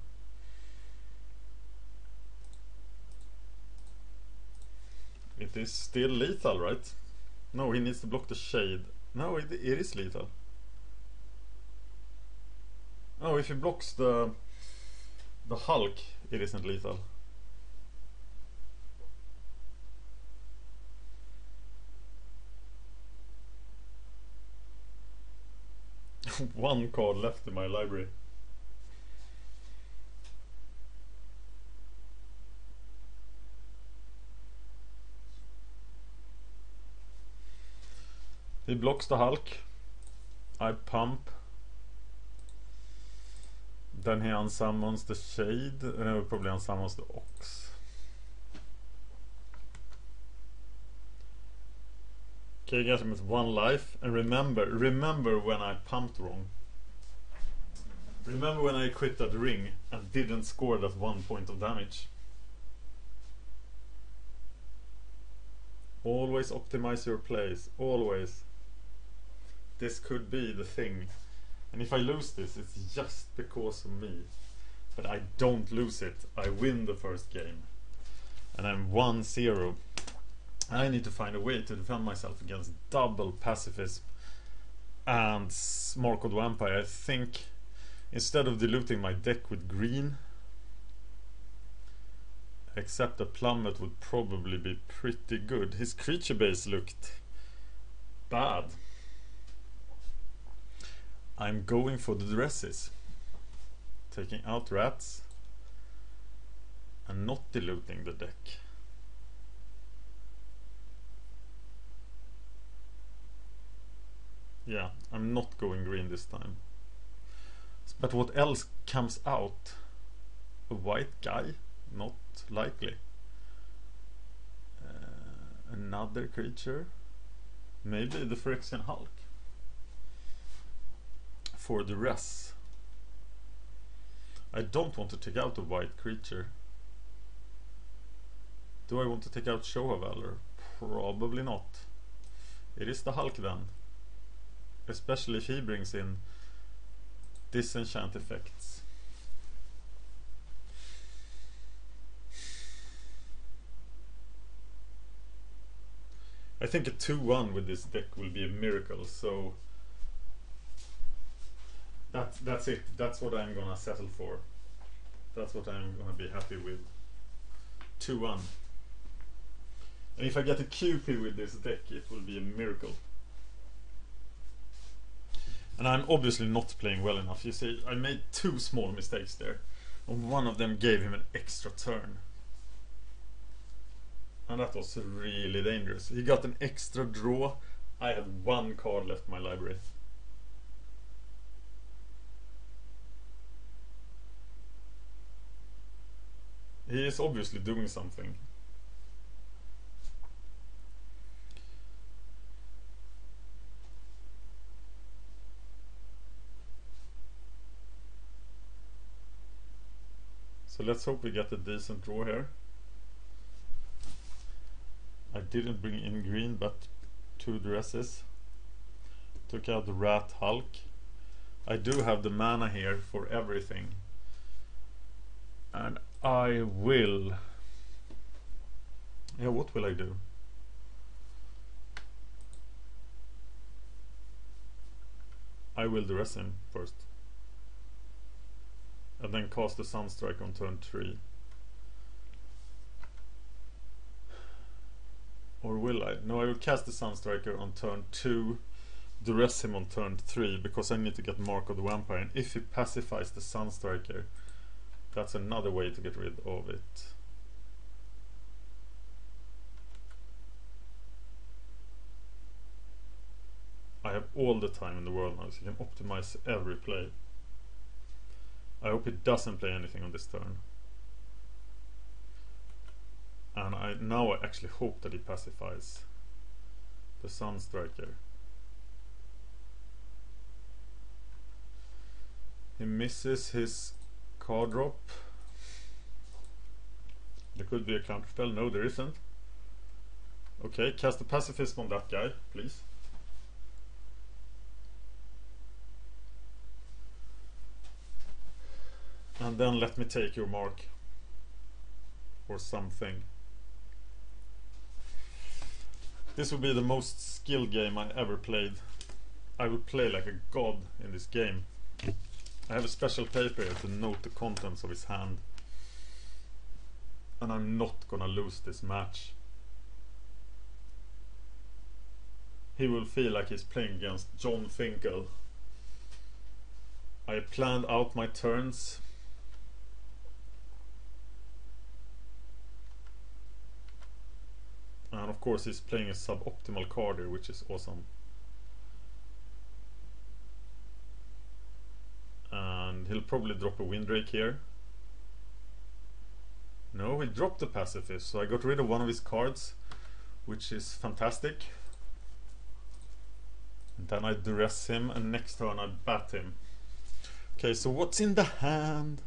It is still lethal, right? No, he needs to block the shade. No, it is lethal. Oh, if he blocks the Hulk, it isn't lethal. One card left in my library. He blocks the Hulk. I pump. Then he unsummons the Shade. Probably unsummons the Ox. Okay, get him with 1 life. And remember when I pumped wrong. Remember when I quit that ring and didn't score that 1 point of damage. Always optimize your plays. Always. This could be the thing. And if I lose this, it's just because of me. But I don't lose it. I win the first game. And I'm 1-0. I need to find a way to defend myself against double pacifism and Marked Vampire. I think instead of diluting my deck with green, except a plummet would probably be pretty good. His creature base looked bad. I'm going for the dresses, taking out rats and not diluting the deck. Yeah, I'm not going green this time. But what else comes out? A white guy? Not likely. Another creature? Maybe the Phyrexian Hulk. For the rest, I don't want to take out a white creature. Do I want to take out Show of Valor? Probably not. It is the Hulk then. Especially if he brings in disenchant effects. I think a 2-1 with this deck will be a miracle, so that's it. That's what I'm gonna settle for. That's what I'm gonna be happy with. 2-1. And if I get a QP with this deck, it will be a miracle. And I'm obviously not playing well enough. You see, I made 2 small mistakes there, and one of them gave him an extra turn. And that was really dangerous. He got an extra draw. I had 1 card left in my library. He is obviously doing something. So let's hope we get a decent draw here. I didn't bring in green, but 2 dresses. Took out the Rat Hulk. I do have the mana here for everything. And I will... Yeah, what will I do? I will dress him first. and then cast the Sunstrike on turn 3. Or will I? No, I will cast the Sunstriker on turn 2, duress him on turn 3, because I need to get Mark of the Vampire, and if he pacifies the Sunstriker, that's another way to get rid of it. I have all the time in the world now, so you can optimize every play. I hope he doesn't play anything on this turn. And I actually hope that he pacifies the Sunstriker. He misses his card drop. There could be a counterspell. No, there isn't. Okay, cast a pacifist on that guy, please. And then let me take your mark. Or something. This will be the most skilled game I ever played. I will play like a god in this game. I have a special paper here to note the contents of his hand. And I'm not gonna lose this match. He will feel like he's playing against John Finkel. I planned out my turns. And of course he's playing a suboptimal card here, which is awesome. And he'll probably drop a Windrake here. No, he dropped the pacifist, so I got rid of one of his cards, which is fantastic. And then I duress him, and next turn I bat him. Okay, so what's in the hand?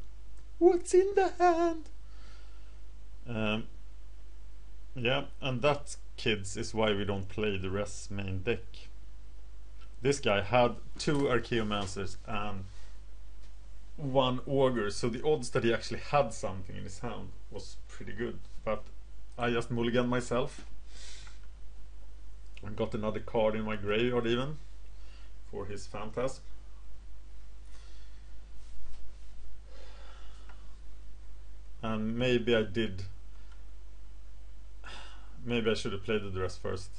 What's in the hand? Yeah, and that, kids, is why we don't play the rest main deck. This guy had 2 Archaeomancers and 1 Augur, so the odds that he actually had something in his hand was pretty good. But I just mulliganed myself. I got another card in my graveyard even for his Phantasm. And maybe I should have played the duress first,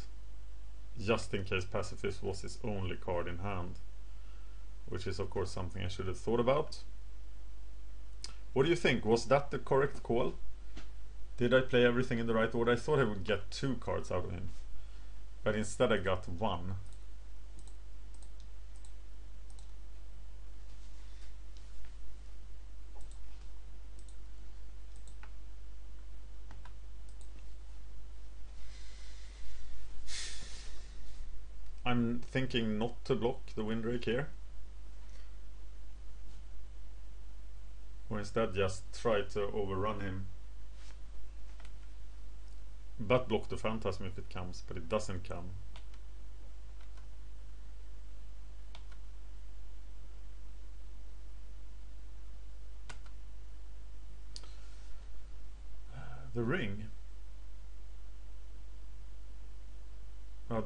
just in case Pacifist was his only card in hand, which is of course something I should have thought about. What do you think? Was that the correct call? Did I play everything in the right order? I thought I would get 2 cards out of him, but instead I got 1. I'm thinking not to block the Windrake here, or instead just try to overrun him, but block the Phantasm if it comes, but it doesn't come. The ring.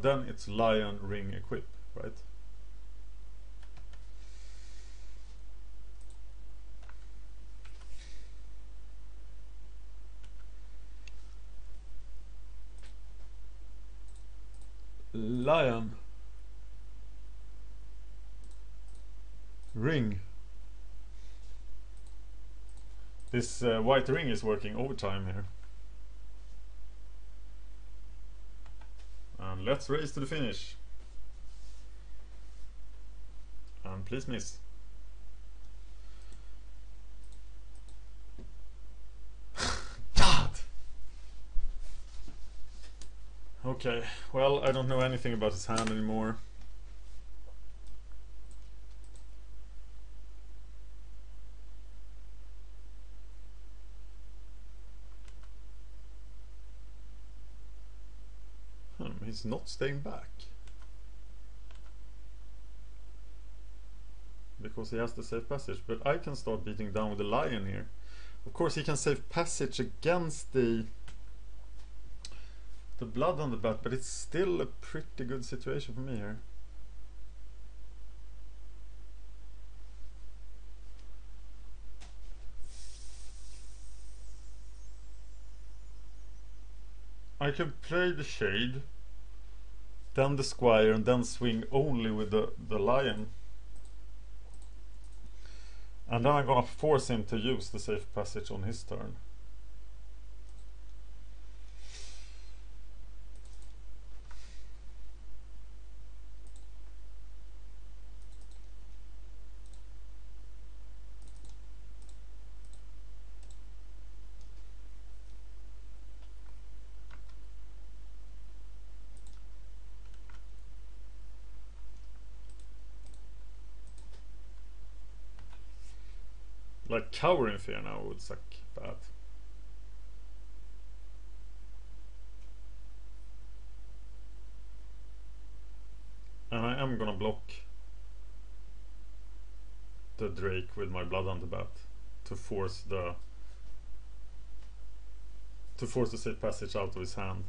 Then it's Lion, Ring, Equip, right? Lion, Ring. This white ring is working overtime here. And let's race to the finish. And please miss. God! Okay, well, I don't know anything about his hand anymore. He's not staying back because he has the safe passage, but I can start beating down with the lion here. Of course he can save passage against the blood on the bat, but it's still a pretty good situation for me here. I can play the Shade, then the Squire, and then swing only with the Lion. And then I'm gonna force him to use the Safe Passage on his turn. Like Cower in Fear now would suck bad. And I am gonna block the Drake with my Bloodhunter Bat to force the Safe Passage out of his hand.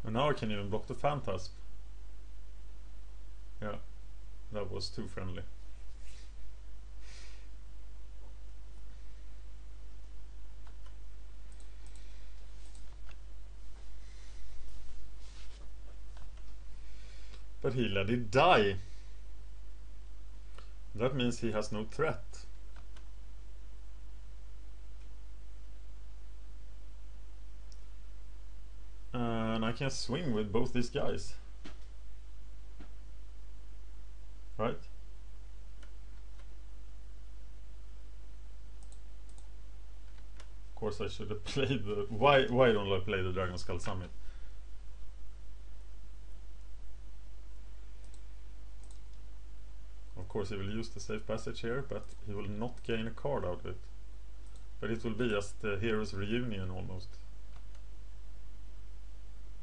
And now I can even block the Phantasm. Yeah, that was too friendly. But he let it die. That means he has no threat. And I can swing with both these guys. Right? Of course I should have played the... Why don't I play the Dragon Skull Summit? Of course he will use the Safe Passage here, but he will not gain a card out of it. But it will be just the Hero's Reunion almost.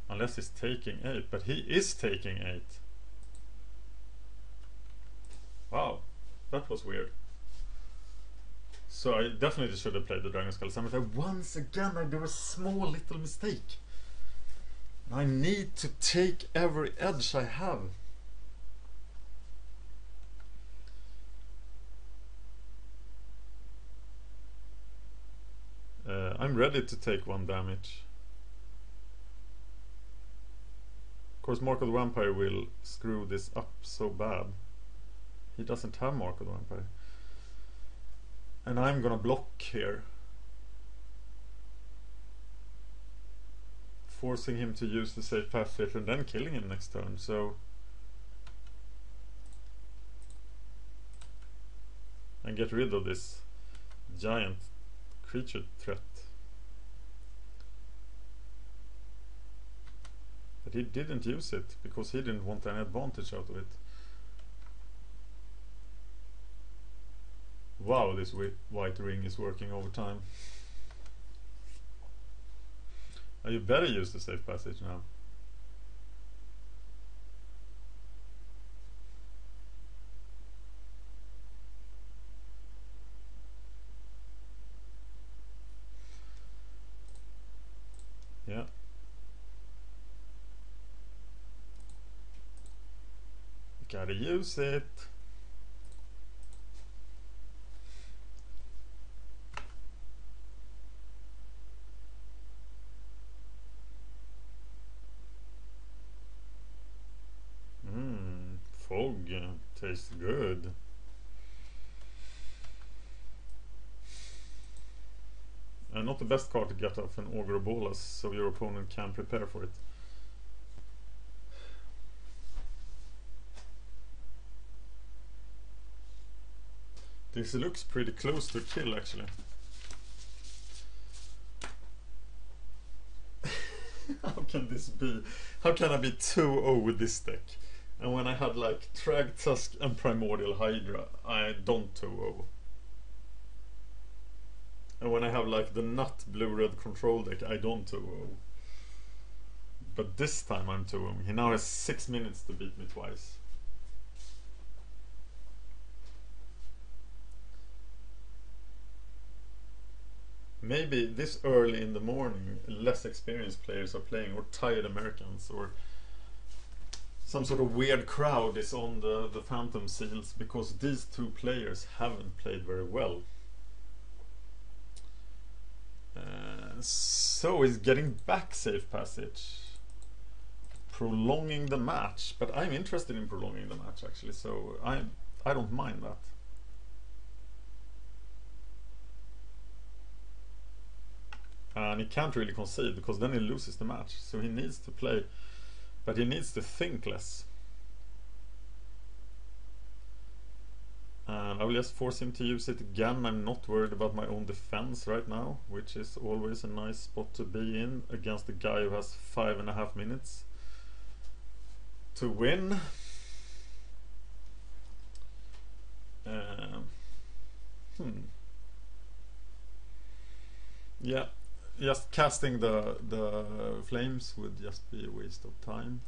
Unless he's taking 8, but he is taking 8. Wow, that was weird. So I definitely should have played the Dragon Skull Summit. Once again I do a small little mistake. I need to take every edge I have. I'm ready to take 1 damage. Of course, Mark of the Vampire will screw this up so bad. He doesn't have Mark of the Vampire. And I'm gonna block here. Forcing him to use the Safe Passage and then killing him next turn, so... And get rid of this giant creature threat. But he didn't use it because he didn't want any advantage out of it. Wow, this white ring is working overtime. You better use the Safe Passage now. Yeah. Gotta use it. Fog tastes good. Not the best card to get off an Augur of Bolas, so your opponent can prepare for it. This looks pretty close to kill, actually. How can this be? How can I be 2-0 with this deck? And when I had like Thragtusk and Primordial Hydra, I don't 2-0. And when I have like the Nut Blue-Red control deck, I don't 2-0. But this time I'm 2-0. He now has 6 minutes to beat me twice. Maybe this early in the morning, less experienced players are playing, or tired Americans, or some sort of weird crowd is on the Phantom Seals because these two players haven't played very well. So he's getting back safe passage, prolonging the match, but I'm interested in prolonging the match actually, so I don't mind that. And he can't really concede because then he loses the match, so he needs to play, but he needs to think less. And I will just force him to use it again. I'm not worried about my own defense right now, which is always a nice spot to be in against a guy who has 5.5 minutes to win. Yeah, just casting the flames would just be a waste of time.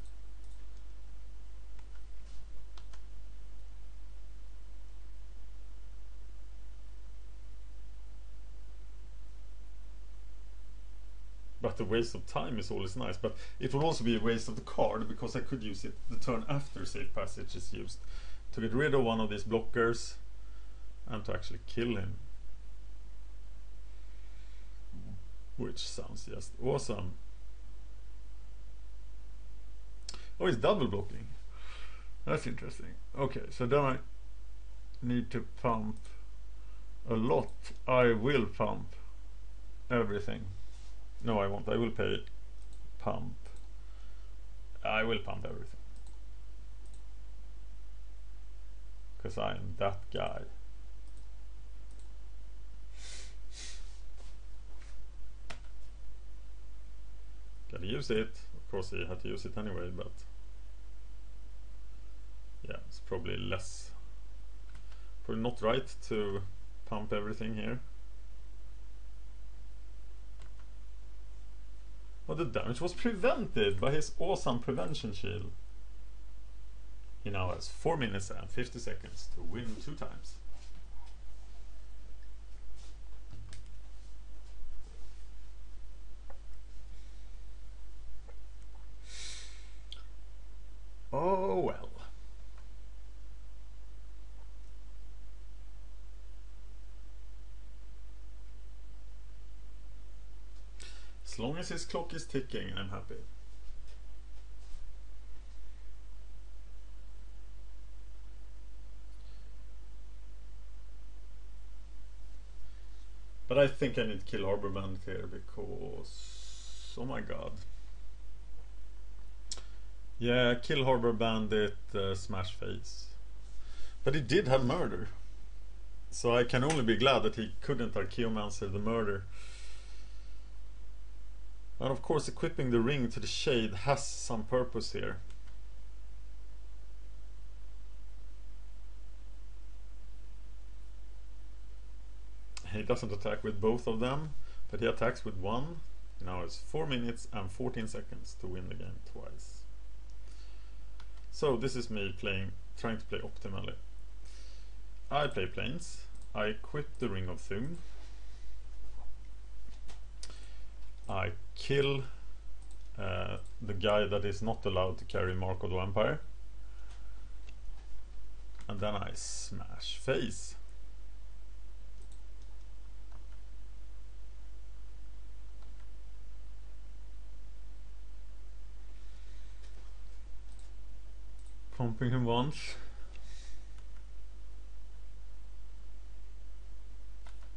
But the waste of time is always nice, but it will also be a waste of the card because I could use it the turn after safe passage is used to get rid of one of these blockers and to actually kill him, which sounds just awesome. Oh, he's double blocking. That's interesting. Okay, so then I need to pump a lot. I will pump everything. No, I won't. I will pump. I will pump everything. Because I'm that guy. Gotta use it. Of course he had to use it anyway, but yeah, it's probably not right to pump everything here. Well, the damage was prevented by his awesome prevention shield. He now has 4 minutes and 50 seconds to win 2 times. Oh well. As long as his clock is ticking, I'm happy. But I think I need to kill Harbor Bandit here because... oh my god. Yeah, kill Harbor Bandit, smash face. But he did have murder. So I can only be glad that he couldn't Archaeomancer the murder. And of course equipping the ring to the shade has some purpose here. He doesn't attack with both of them, but he attacks with one. Now it's 4 minutes and 14 seconds to win the game twice. So this is me trying to play optimally. I play planes. I equip the Ring of Thune. I kill the guy that is not allowed to carry Mark of the Vampire. And then I smash face. Pumping him once.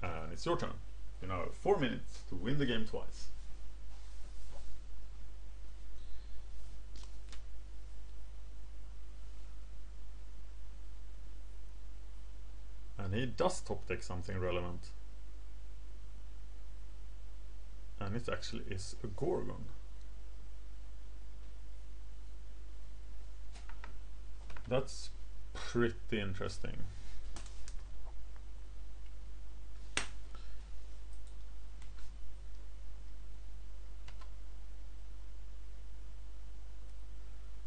And it's your turn. You now have 4 minutes to win the game twice. And he does top deck something relevant. And it actually is a Gorgon. That's pretty interesting.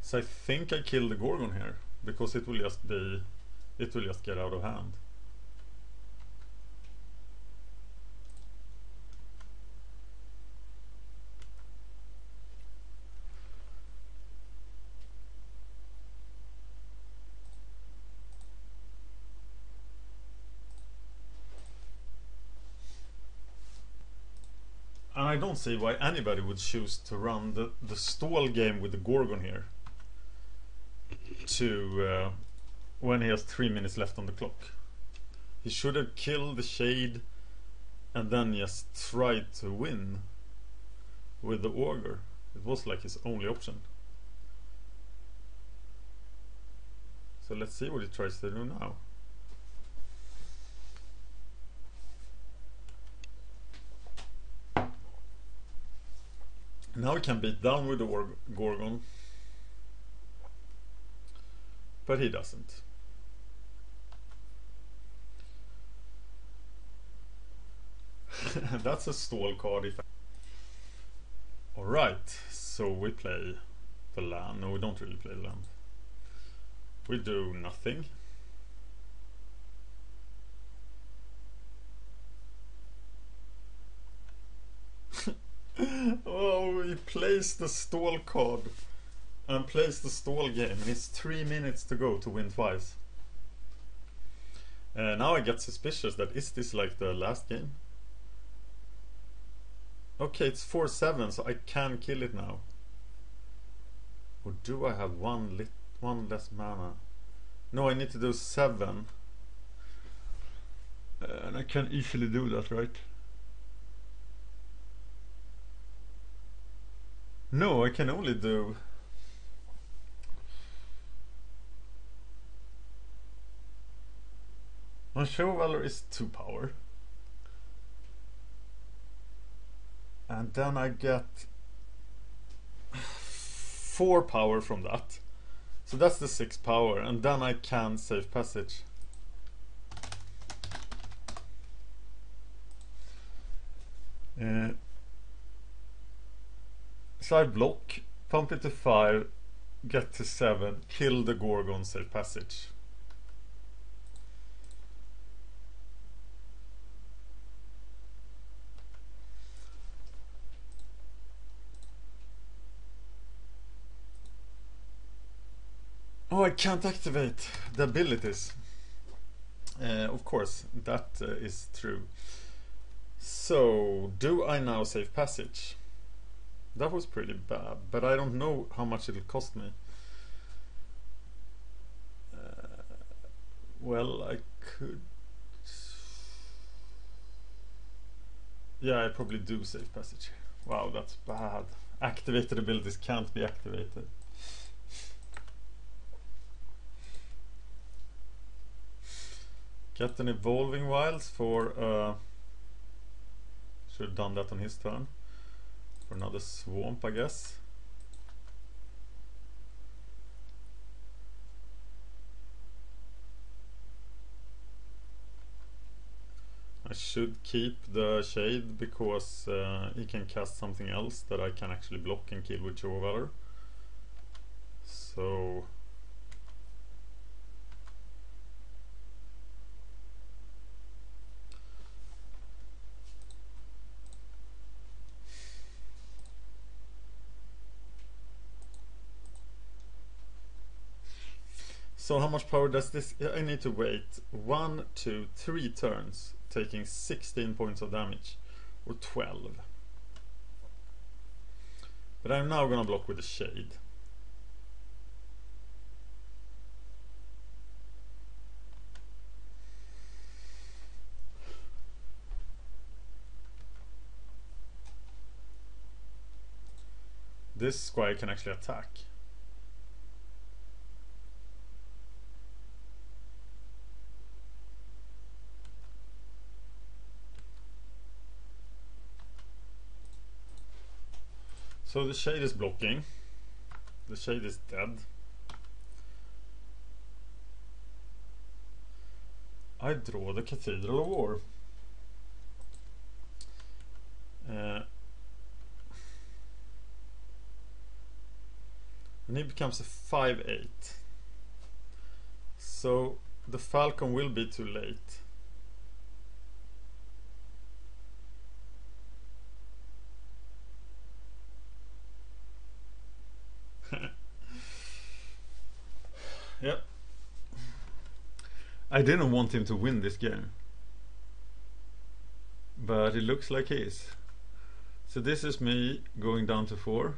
So I think I kill the Gorgon here because it will just get out of hand. I don't see why anybody would choose to run the stall game with the Gorgon here to when he has 3 minutes left on the clock. He should have killed the Shade and then just tried to win with the Augur. It was like his only option. So let's see what he tries to do now. Now he can beat down with the Gorgon, but he doesn't. That's a stall card. Alright, so we play the land. No, we don't really play the land. We do nothing. Oh, he plays the stall card and plays the stall game, and it's 3 minutes to go to win twice. Now I get suspicious that is this like the last game? Okay, it's 4-7, so I can kill it now. Or do I have one less mana? No, I need to do 7. And I can easily do that, right? No, I can only do... My Show Valor is 2 power. And then I get 4 power from that. So that's the 6 power, and then I can save passage. So I block, pump it to 5, get to 7, kill the Gorgon, save passage. Oh, I can't activate the abilities. Of course, that is true. So, do I now save passage? That was pretty bad, but I don't know how much it'll cost me. Well, I could... Yeah, I probably do save passage. Wow, that's bad. Activated abilities can't be activated. Get an Evolving Wilds for... should have done that on his turn. For another Swamp, I guess. I should keep the Shade because he can cast something else that I can actually block and kill with Show Valor. So... So how much power does this? I need to wait 1, 2, 3 turns, taking 16 points of damage, or 12. But I'm now gonna block with the Shade. This squire can actually attack. So the Shade is blocking. The Shade is dead. I draw the Cathedral of War. And he becomes a 5/8. So the Falcon will be too late. Yep. I didn't want him to win this game, but it looks like he is. So this is me going down to 4.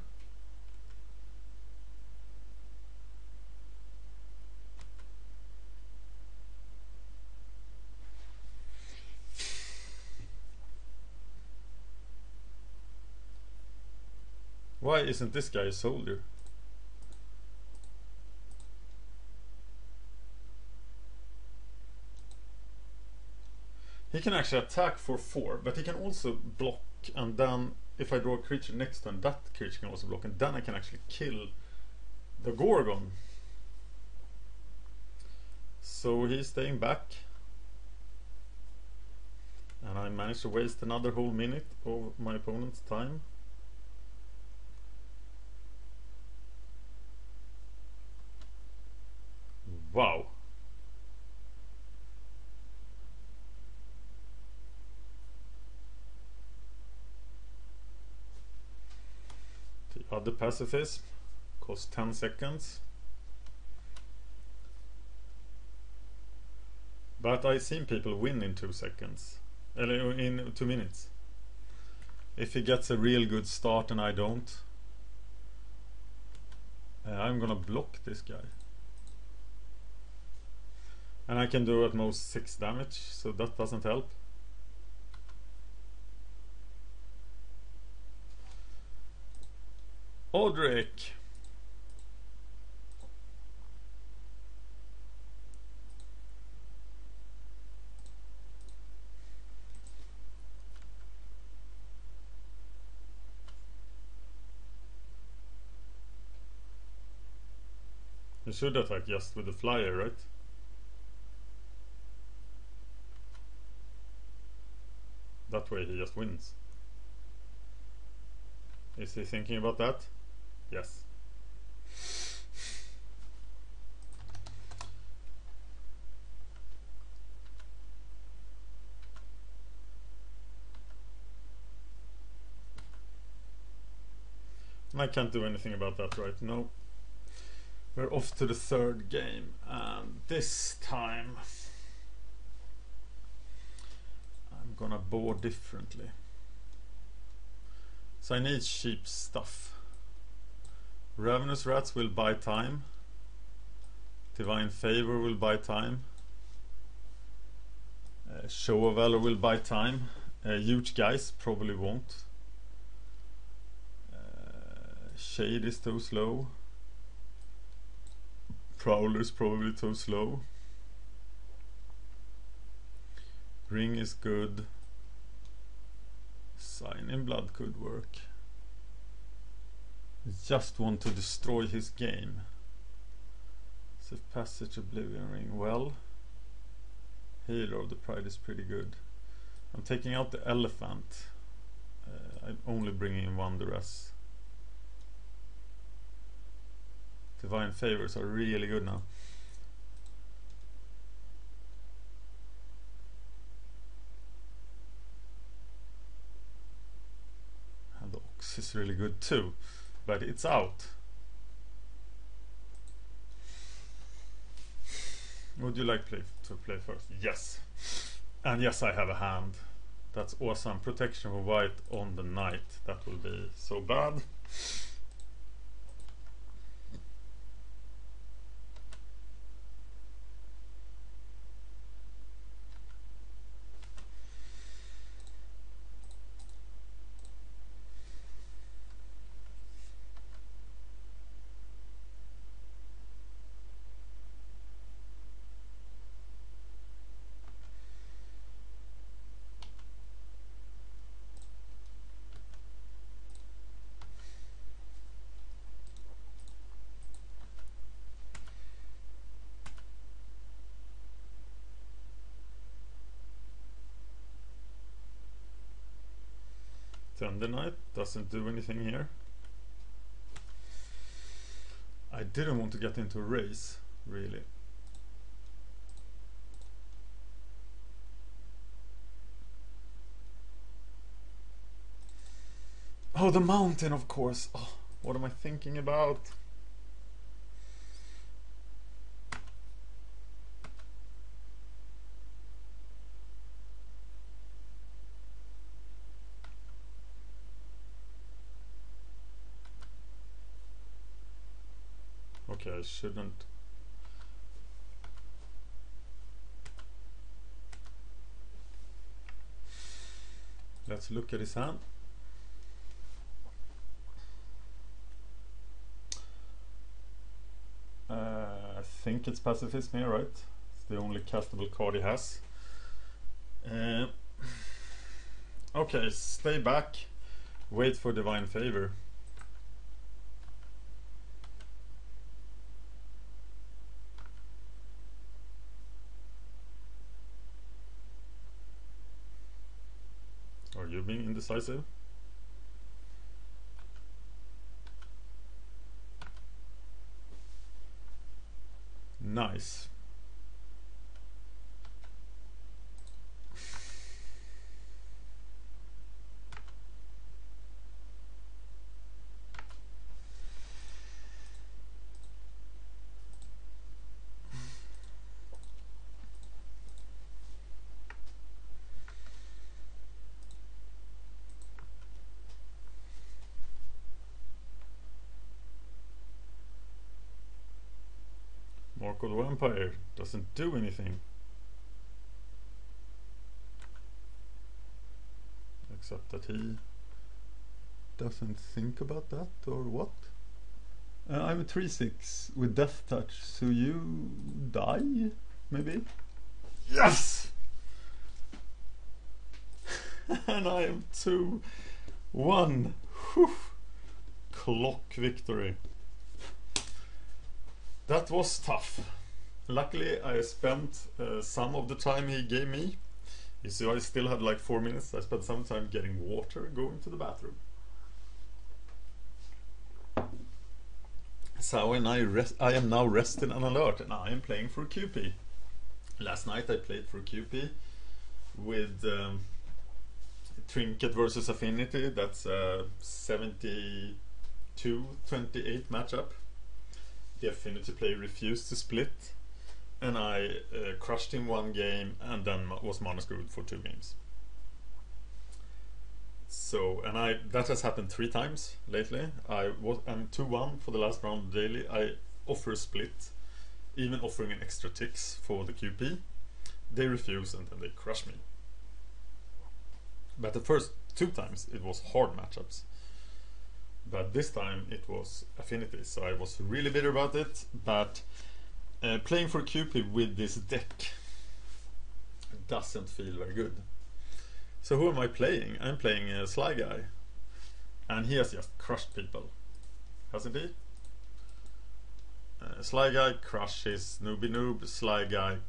Why isn't this guy a soldier? He can actually attack for 4, but he can also block, and then if I draw a creature next to him, that creature can also block, and then I can actually kill the Gorgon. So he's staying back. And I managed to waste another whole minute of my opponent's time. Wow. The other pacifism costs 10 seconds. But I've seen people win in 2 seconds. In 2 minutes. If he gets a real good start and I don't, I'm gonna block this guy. And I can do at most 6 damage, so that doesn't help. Odric. You should attack just with the flyer, right? That way he just wins. Is he thinking about that? Yes. I can't do anything about that right now. We're off to the 3rd game, and this time I'm gonna board differently. So I need cheap stuff. Ravenous Rats will buy time. Divine Favor will buy time. Show of Valor will buy time. Huge Guys probably won't. Shade is too slow. Prowler is probably too slow. Ring is good. Sign in Blood could work. Just want to destroy his game. Safe Passage, Oblivion Ring. Well, Hero of the Pride is pretty good. I'm taking out the Elephant. I'm only bringing in Wanderers. Divine Favors are really good now. And the Ox is really good too, but it's out. Would you like to play first? Yes. And yes, I have a hand. That's awesome. Protection for white on the night. That will be so bad. Thunder Knight doesn't do anything here. I didn't want to get into a race, really. Oh, the mountain, of course. Oh, what am I thinking about? Okay, I shouldn't. Let's look at his hand. I think it's pacifism here, right? It's the only castable card he has. Okay, stay back. Wait for divine favor. Are you being indecisive? Nice. Mark of the Vampire doesn't do anything. Except that he doesn't think about that, or what? I'm a 3/6 with death touch, so you die, maybe? Yes! And I am 2-1. Clock victory. That was tough. Luckily I spent some of the time he gave me. You see, I still had like 4 minutes. I spent some time getting water and going to the bathroom. So I am now rested and alert, and I am playing for QP. Last night I played for QP with Trinket versus Affinity. That's a 72-28 matchup. The Affinity player refused to split, and I crushed him 1 game and then was mana screwed for 2 games. So, and that has happened 3 times lately. I'm 2-1 for the last round of the daily. I offer a split, even offering an extra ticks for the QP. They refuse and then they crush me. But the first 2 times it was hard matchups. But this time it was Affinity, so I was really bitter about it. But playing for QP with this deck doesn't feel very good. So who am I playing? I'm playing a Sly Guy, and he has just crushed people, hasn't he? Sly Guy crushes Newbie Noob. Sly Guy,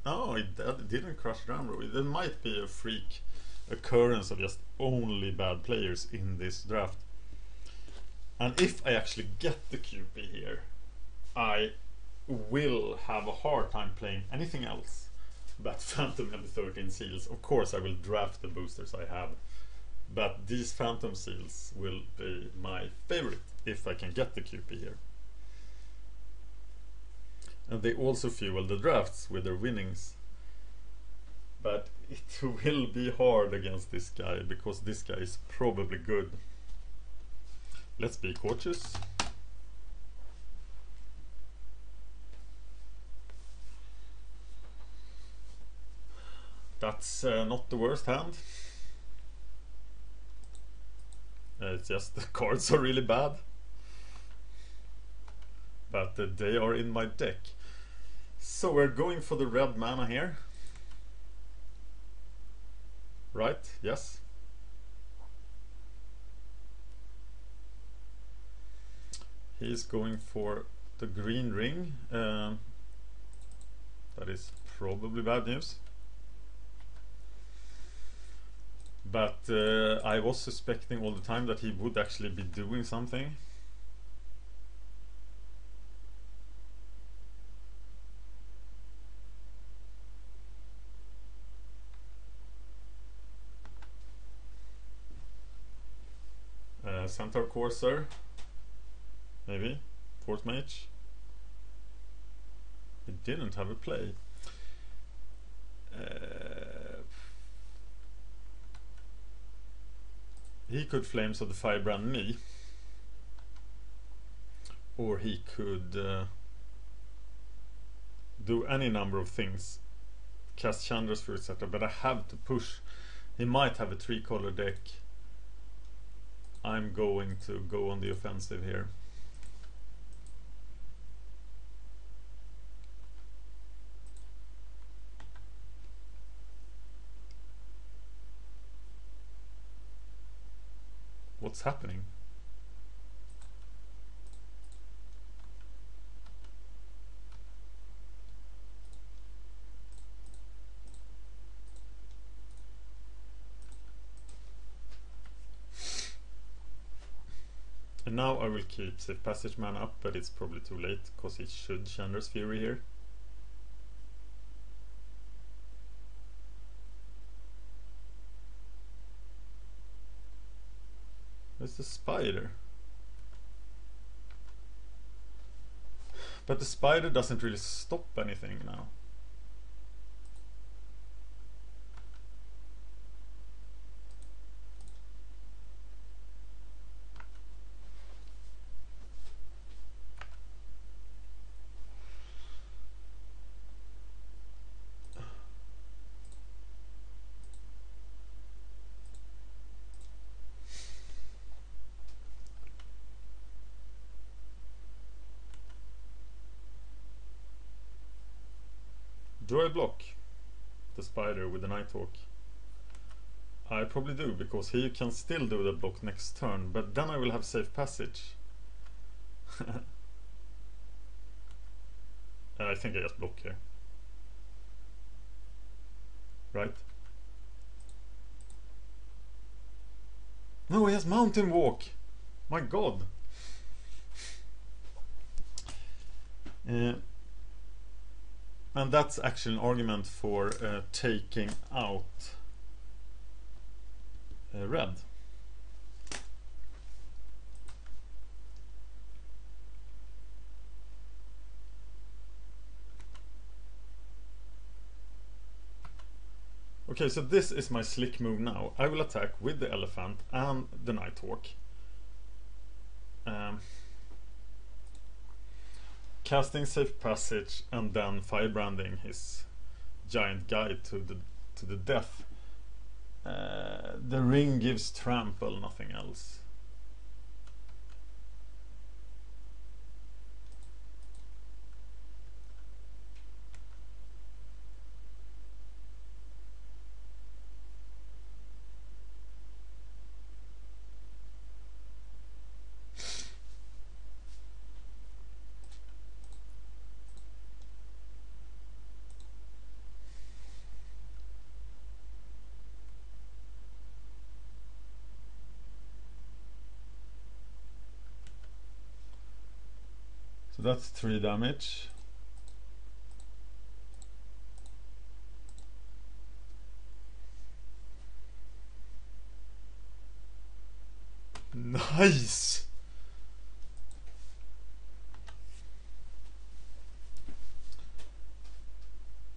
oh, he didn't crush Ramro. There might be a freak occurrence of just only bad players in this draft. And if I actually get the QP here, I will have a hard time playing anything else but Phantom M13 Seals. Of course I will draft the boosters I have, but these Phantom Seals will be my favorite if I can get the QP here. And they also fuel the drafts with their winnings. But it will be hard against this guy, because this guy is probably good. Let's be cautious. That's not the worst hand. It's just the cards are really bad. But they are in my deck. So we're going for the red mana here. Right? Yes. He's going for the green ring. That is probably bad news. But I was suspecting all the time that he would actually be doing something. Centaur Courser, maybe. Force Mage. He didn't have a play. He could Flames of the Firebrand me, or he could do any number of things, cast Chandra's Fury, etc. But I have to push. He might have a 3-color deck. I'm going to go on the offensive here. What's happening? And now I will keep Safe Passage mana up, but it's probably too late because he should Chandra's Fury here. There's the spider. But the spider doesn't really stop anything now. Do I block the spider with the Nighthawk? I probably do, because he can still do the block next turn, but then I will have Safe Passage. I think I just block here. Right? No, he has Mountain Walk! My god! And that's actually an argument for taking out red. Okay, so this is my slick move now. I will attack with the elephant and the Nighthawk. Casting Safe Passage and then firebranding his giant guy to the death. The ring gives trample, nothing else. So that's 3 damage. Nice!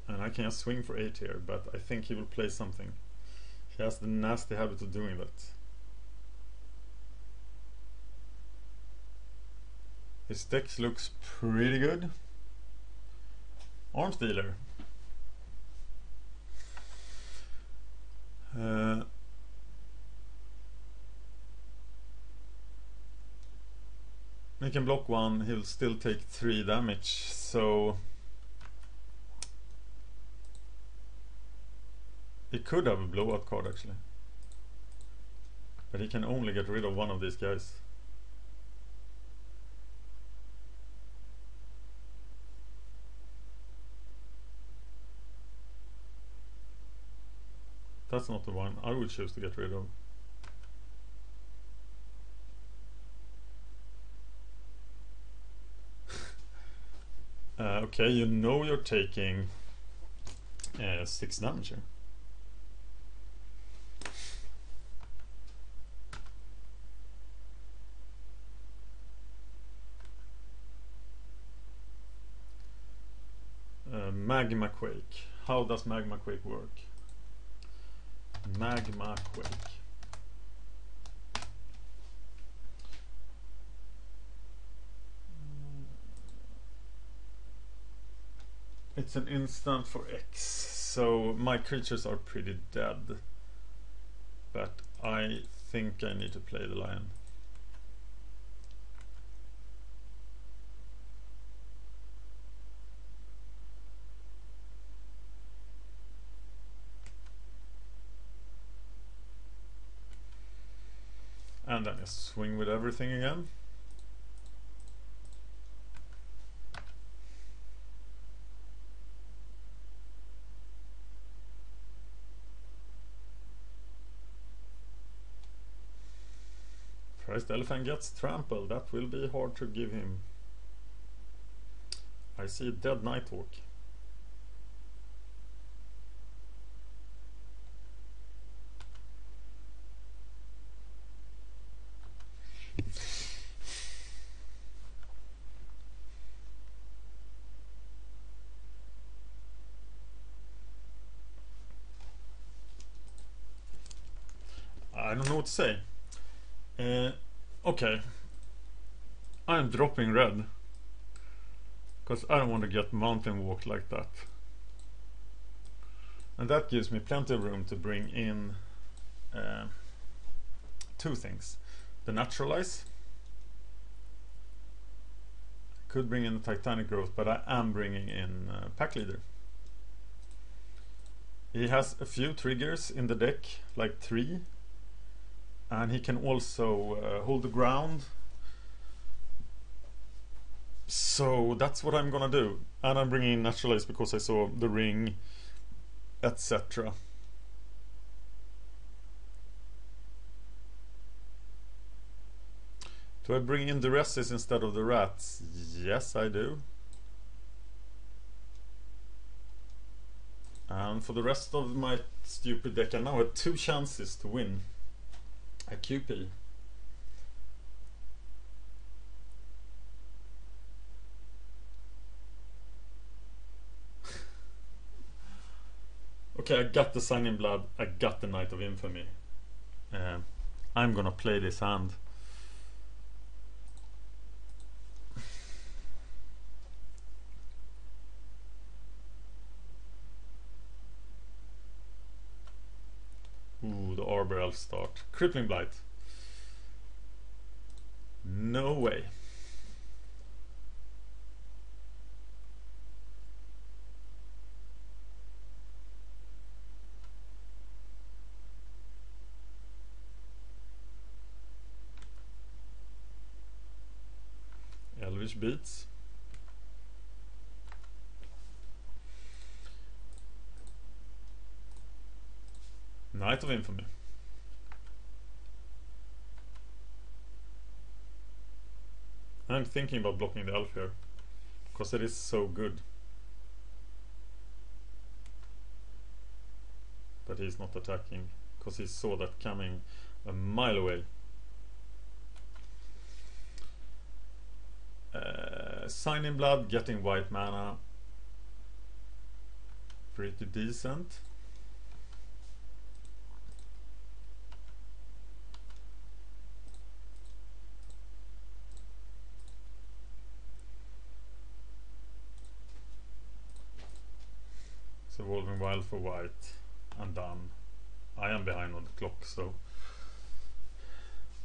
And I can just swing for 8 here, but I think he will play something. He has the nasty habit of doing that. His deck looks pretty good. Arms dealer. He can block 1, he'll still take 3 damage, so he could have a blowout card actually. But he can only get rid of one of these guys. That's not the one I would choose to get rid of. Okay, you know you're taking 6 damage here. Magma Quake. How does Magma Quake work? Magma Quake. It's an instant for X, so my creatures are pretty dead. But I think I need to play the lion. And then just swing with everything again. First elephant gets trampled. That will be hard to give him. I see a dead Nighthawk. I don't know what to say. Okay, I'm dropping red because I don't want to get mountain walk like that, and that gives me plenty of room to bring in two things: the naturalize. I could bring in the Titanic growth, but I am bringing in pack leader. He has a few triggers in the deck, like 3. And he can also hold the ground. So that's what I'm gonna do. And I'm bringing in Naturalize because I saw the ring, etc. Do I bring in the Duresses instead of the rats? Yes, I do. And for the rest of my stupid deck, I now have 2 chances to win a QP. Okay, I got the Sign in Blood, I got the Knight of Infamy. I'm gonna play this hand. Ooh, the Arbor Elf start. Crippling Blight. No way. Elvish Beats. Knight of Infamy. I'm thinking about blocking the elf here because it is so good. But he's not attacking because he saw that coming a mile away. Sign in Blood, getting white mana. Pretty decent. So Evolving Wild for white. I'm done. I am behind on the clock, so.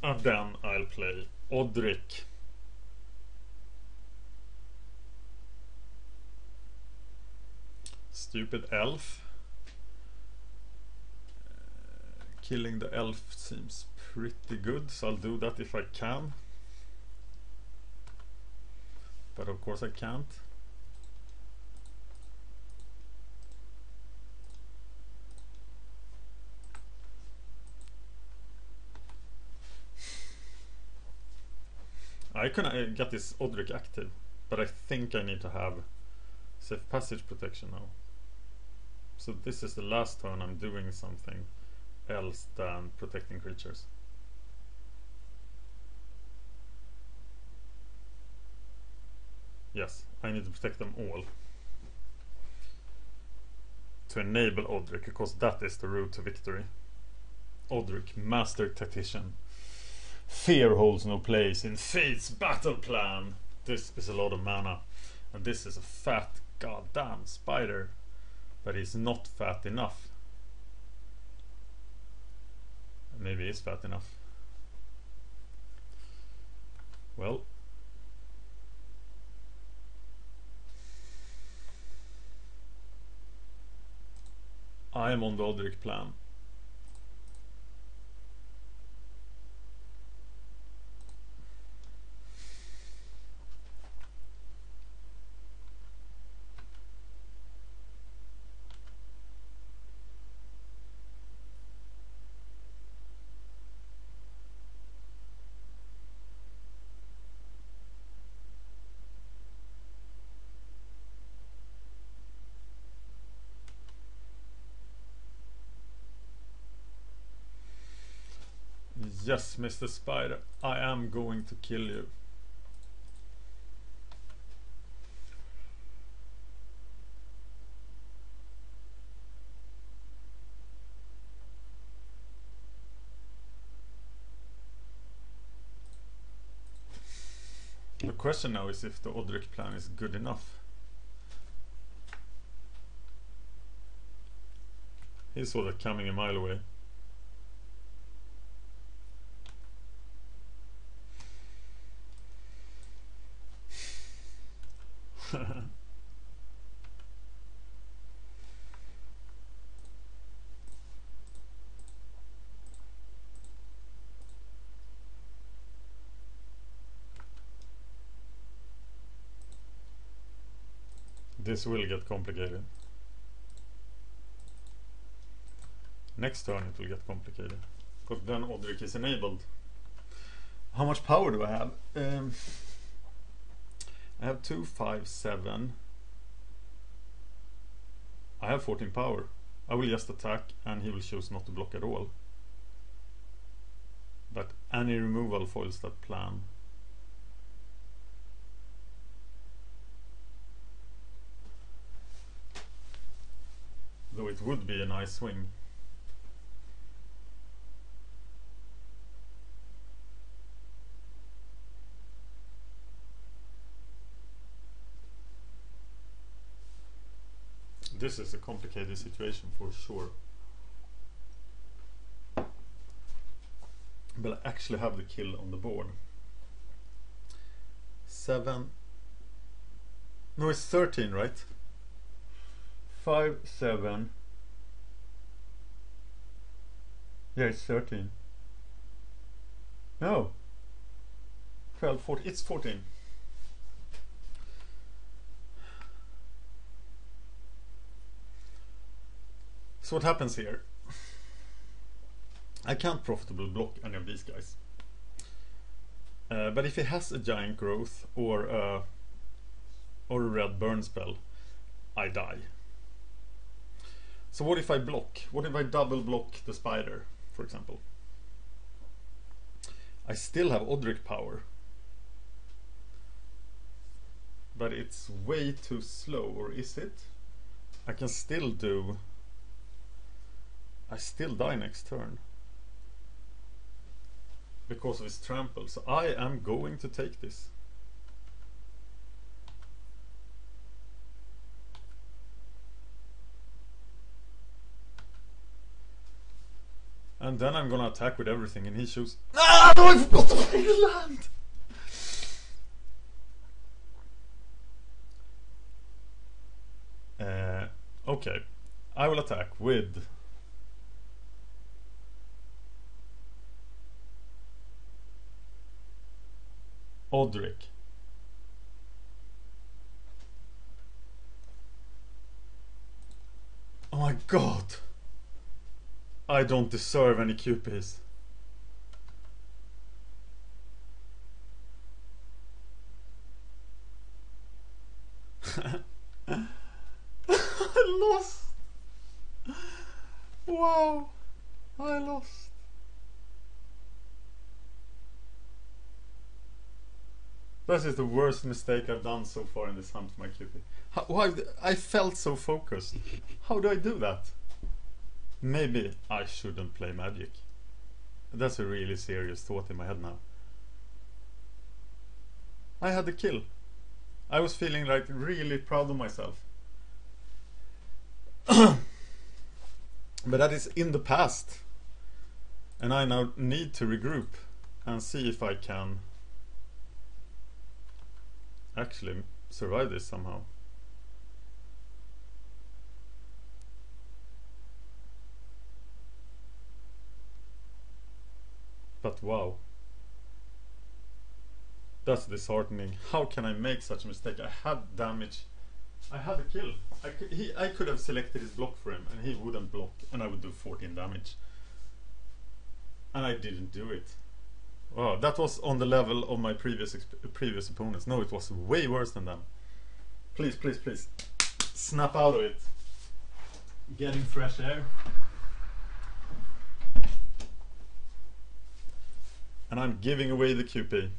And then I'll play Odric. Stupid elf. Killing the elf seems pretty good, so I'll do that if I can. But of course I can't. I can get this Odric active, but I think I need to have safe passage protection now. So this is the last turn I'm doing something else than protecting creatures. Yes, I need to protect them all to enable Odric, because that is the route to victory. Odric, Master Tactician. Fear holds no place in Fate's battle plan. This is a lot of mana, and this is a fat goddamn spider. But he's not fat enough. Maybe he's fat enough. Well. I am on the Odric plan. Yes, Mr. Spider, I am going to kill you. The question now is if the Odric plan is good enough. He saw that coming a mile away. This will get complicated. Next turn it will get complicated. Because then Odric is enabled. How much power do I have? I have 2, 5, 7. I have 14 power. I will just attack and he will choose not to block at all. But any removal foils that plan. Though it would be a nice swing. This is a complicated situation for sure. But I actually have the kill on the board. 7. No, it's 13, right? 5, 7. Yeah, it's 13. No. 12, 14. It's 14. So what happens here? I can't profitably block any of these guys. But if he has a giant growth or a red burn spell, I die. So what if I block? What if I double block the spider, for example? I still have Odric power. But it's way too slow, or is it? I can still do... I still die next turn because of his trample, so I am going to take this. And then I'm gonna attack with everything and he shoots. Ah, no, I forgot to play the land! Okay, I will attack with... Odric. Oh my god! I don't deserve any QPs. I lost! Wow! I lost. This is the worst mistake I've done so far in this hunt for my QP. Why? I felt so focused. How do I do that? Maybe I shouldn't play Magic. That's a really serious thought in my head now. I had the kill. I was feeling like really proud of myself. But that is in the past, and I now need to regroup and see if I can actually survive this somehow. But wow, that's disheartening. How can I make such a mistake? I had damage, I had a kill. I could have selected his block for him and he wouldn't block and I would do 14 damage. And I didn't do it. Wow, that was on the level of my previous opponents. No, it was way worse than them. Please, please, please. Snap out of it. Getting fresh air. And I'm giving away the QP.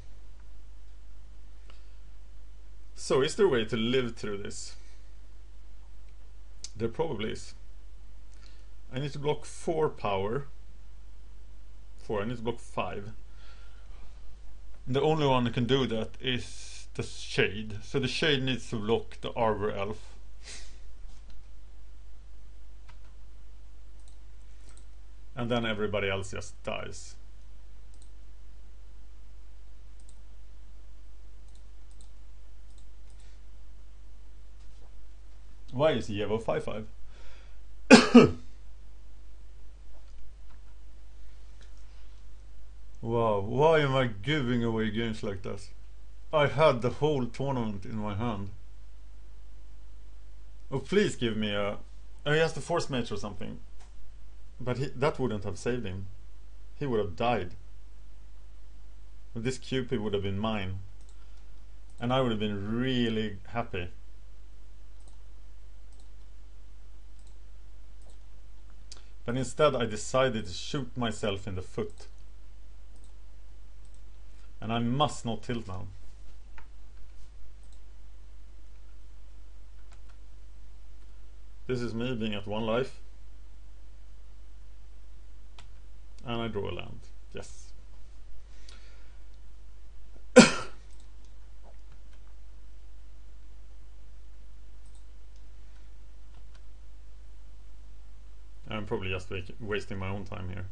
So is there a way to live through this? There probably is. I need to block 4 power. 4, I need to block 5. The only one who can do that is the Shade. So the Shade needs to block the Arbor Elf. And then everybody else just dies. Why is Yevo 5/5? Wow, why am I giving away games like this? I had the whole tournament in my hand. Oh, please give me a... Oh, he has the Force Mage or something. But that wouldn't have saved him. He would have died. This QP would have been mine. And I would have been really happy. But instead I decided to shoot myself in the foot. And I must not tilt now. This is me being at 1 life. And I draw a land. Yes. I'm probably just wasting my own time here.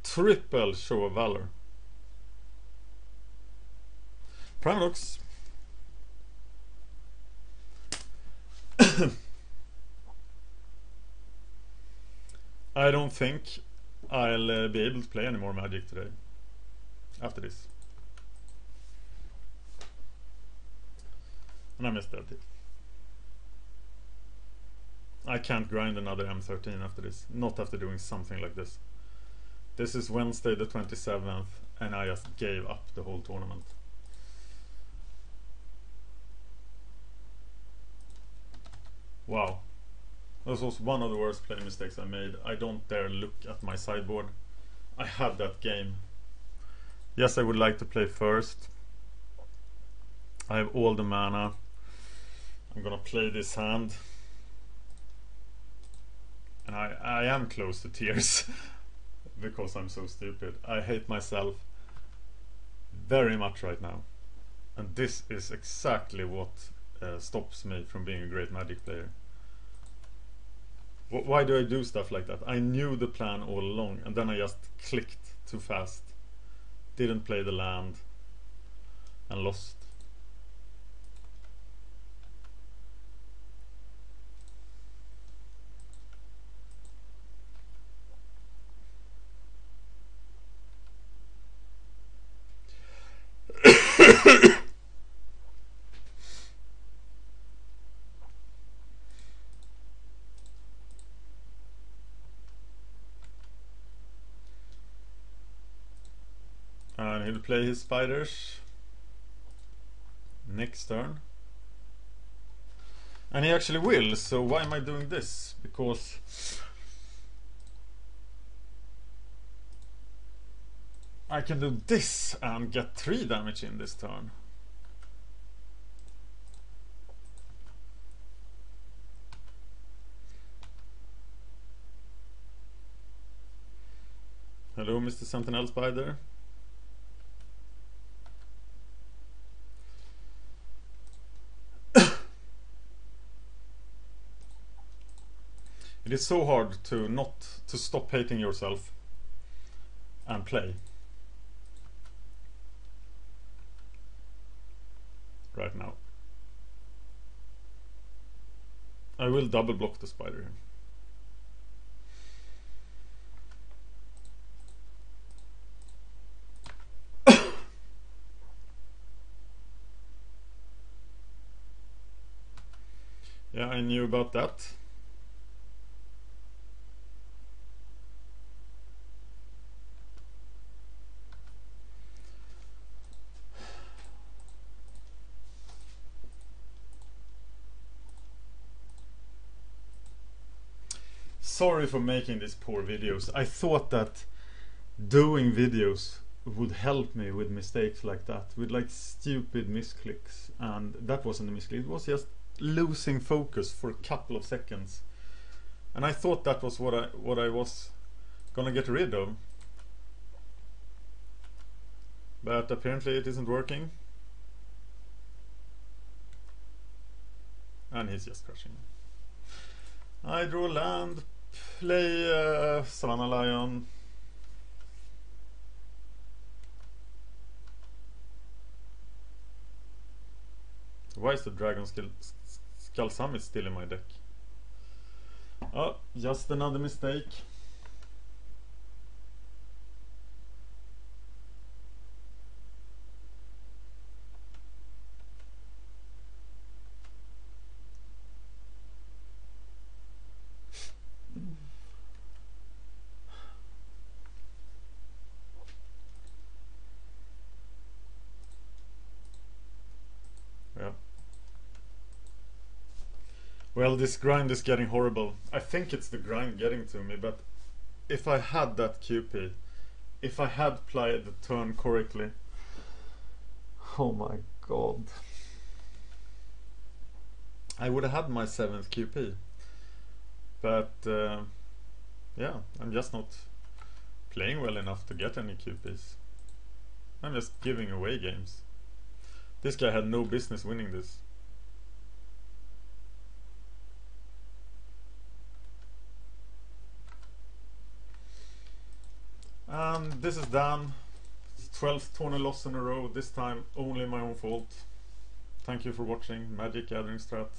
Triple Show of Valor. Paradox. I don't think I'll be able to play any more Magic today after this. And I missed that. I can't grind another M13 after this. Not after doing something like this. This is Wednesday the 27th and I just gave up the whole tournament. Wow. This was one of the worst play mistakes I made. I don't dare look at my sideboard. I had that game. Yes, I would like to play first. I have all the mana. I'm gonna play this hand. And I am close to tears because I'm so stupid. I hate myself very much right now. And this is exactly what stops me from being a great Magic player. Why do I do stuff like that? I knew the plan all along and then I just clicked too fast. Didn't play the land and lost. And he'll play his spiders next turn. And he actually will, so why am I doing this? Because I can do this and get 3 damage in this turn. Hello, Mr. Sentinel Spider. It is so hard to not to stop hating yourself and play. Right now. I will double block the spider here. Yeah, I knew about that. Sorry for making these poor videos. I thought that doing videos would help me with mistakes like that, with like stupid misclicks, and that wasn't a misclick, it was just losing focus for a couple of seconds, and I thought that was what I was gonna get rid of, but apparently it isn't working, and he's just crushing. I draw land, play Savannah Lion. Why is the Dragon Skull Summit still in my deck? Oh, just another mistake. Yeah. Well, this grind is getting horrible. I think it's the grind getting to me, but if I had that QP, if I had played the turn correctly, oh my god, I would have had my 7th QP. But yeah, I'm just not playing well enough to get any QPs. I'm just giving away games. This guy had no business winning this. And this is done. 12th tourney loss in a row, this time only my own fault. Thank you for watching Magic Gathering Strat.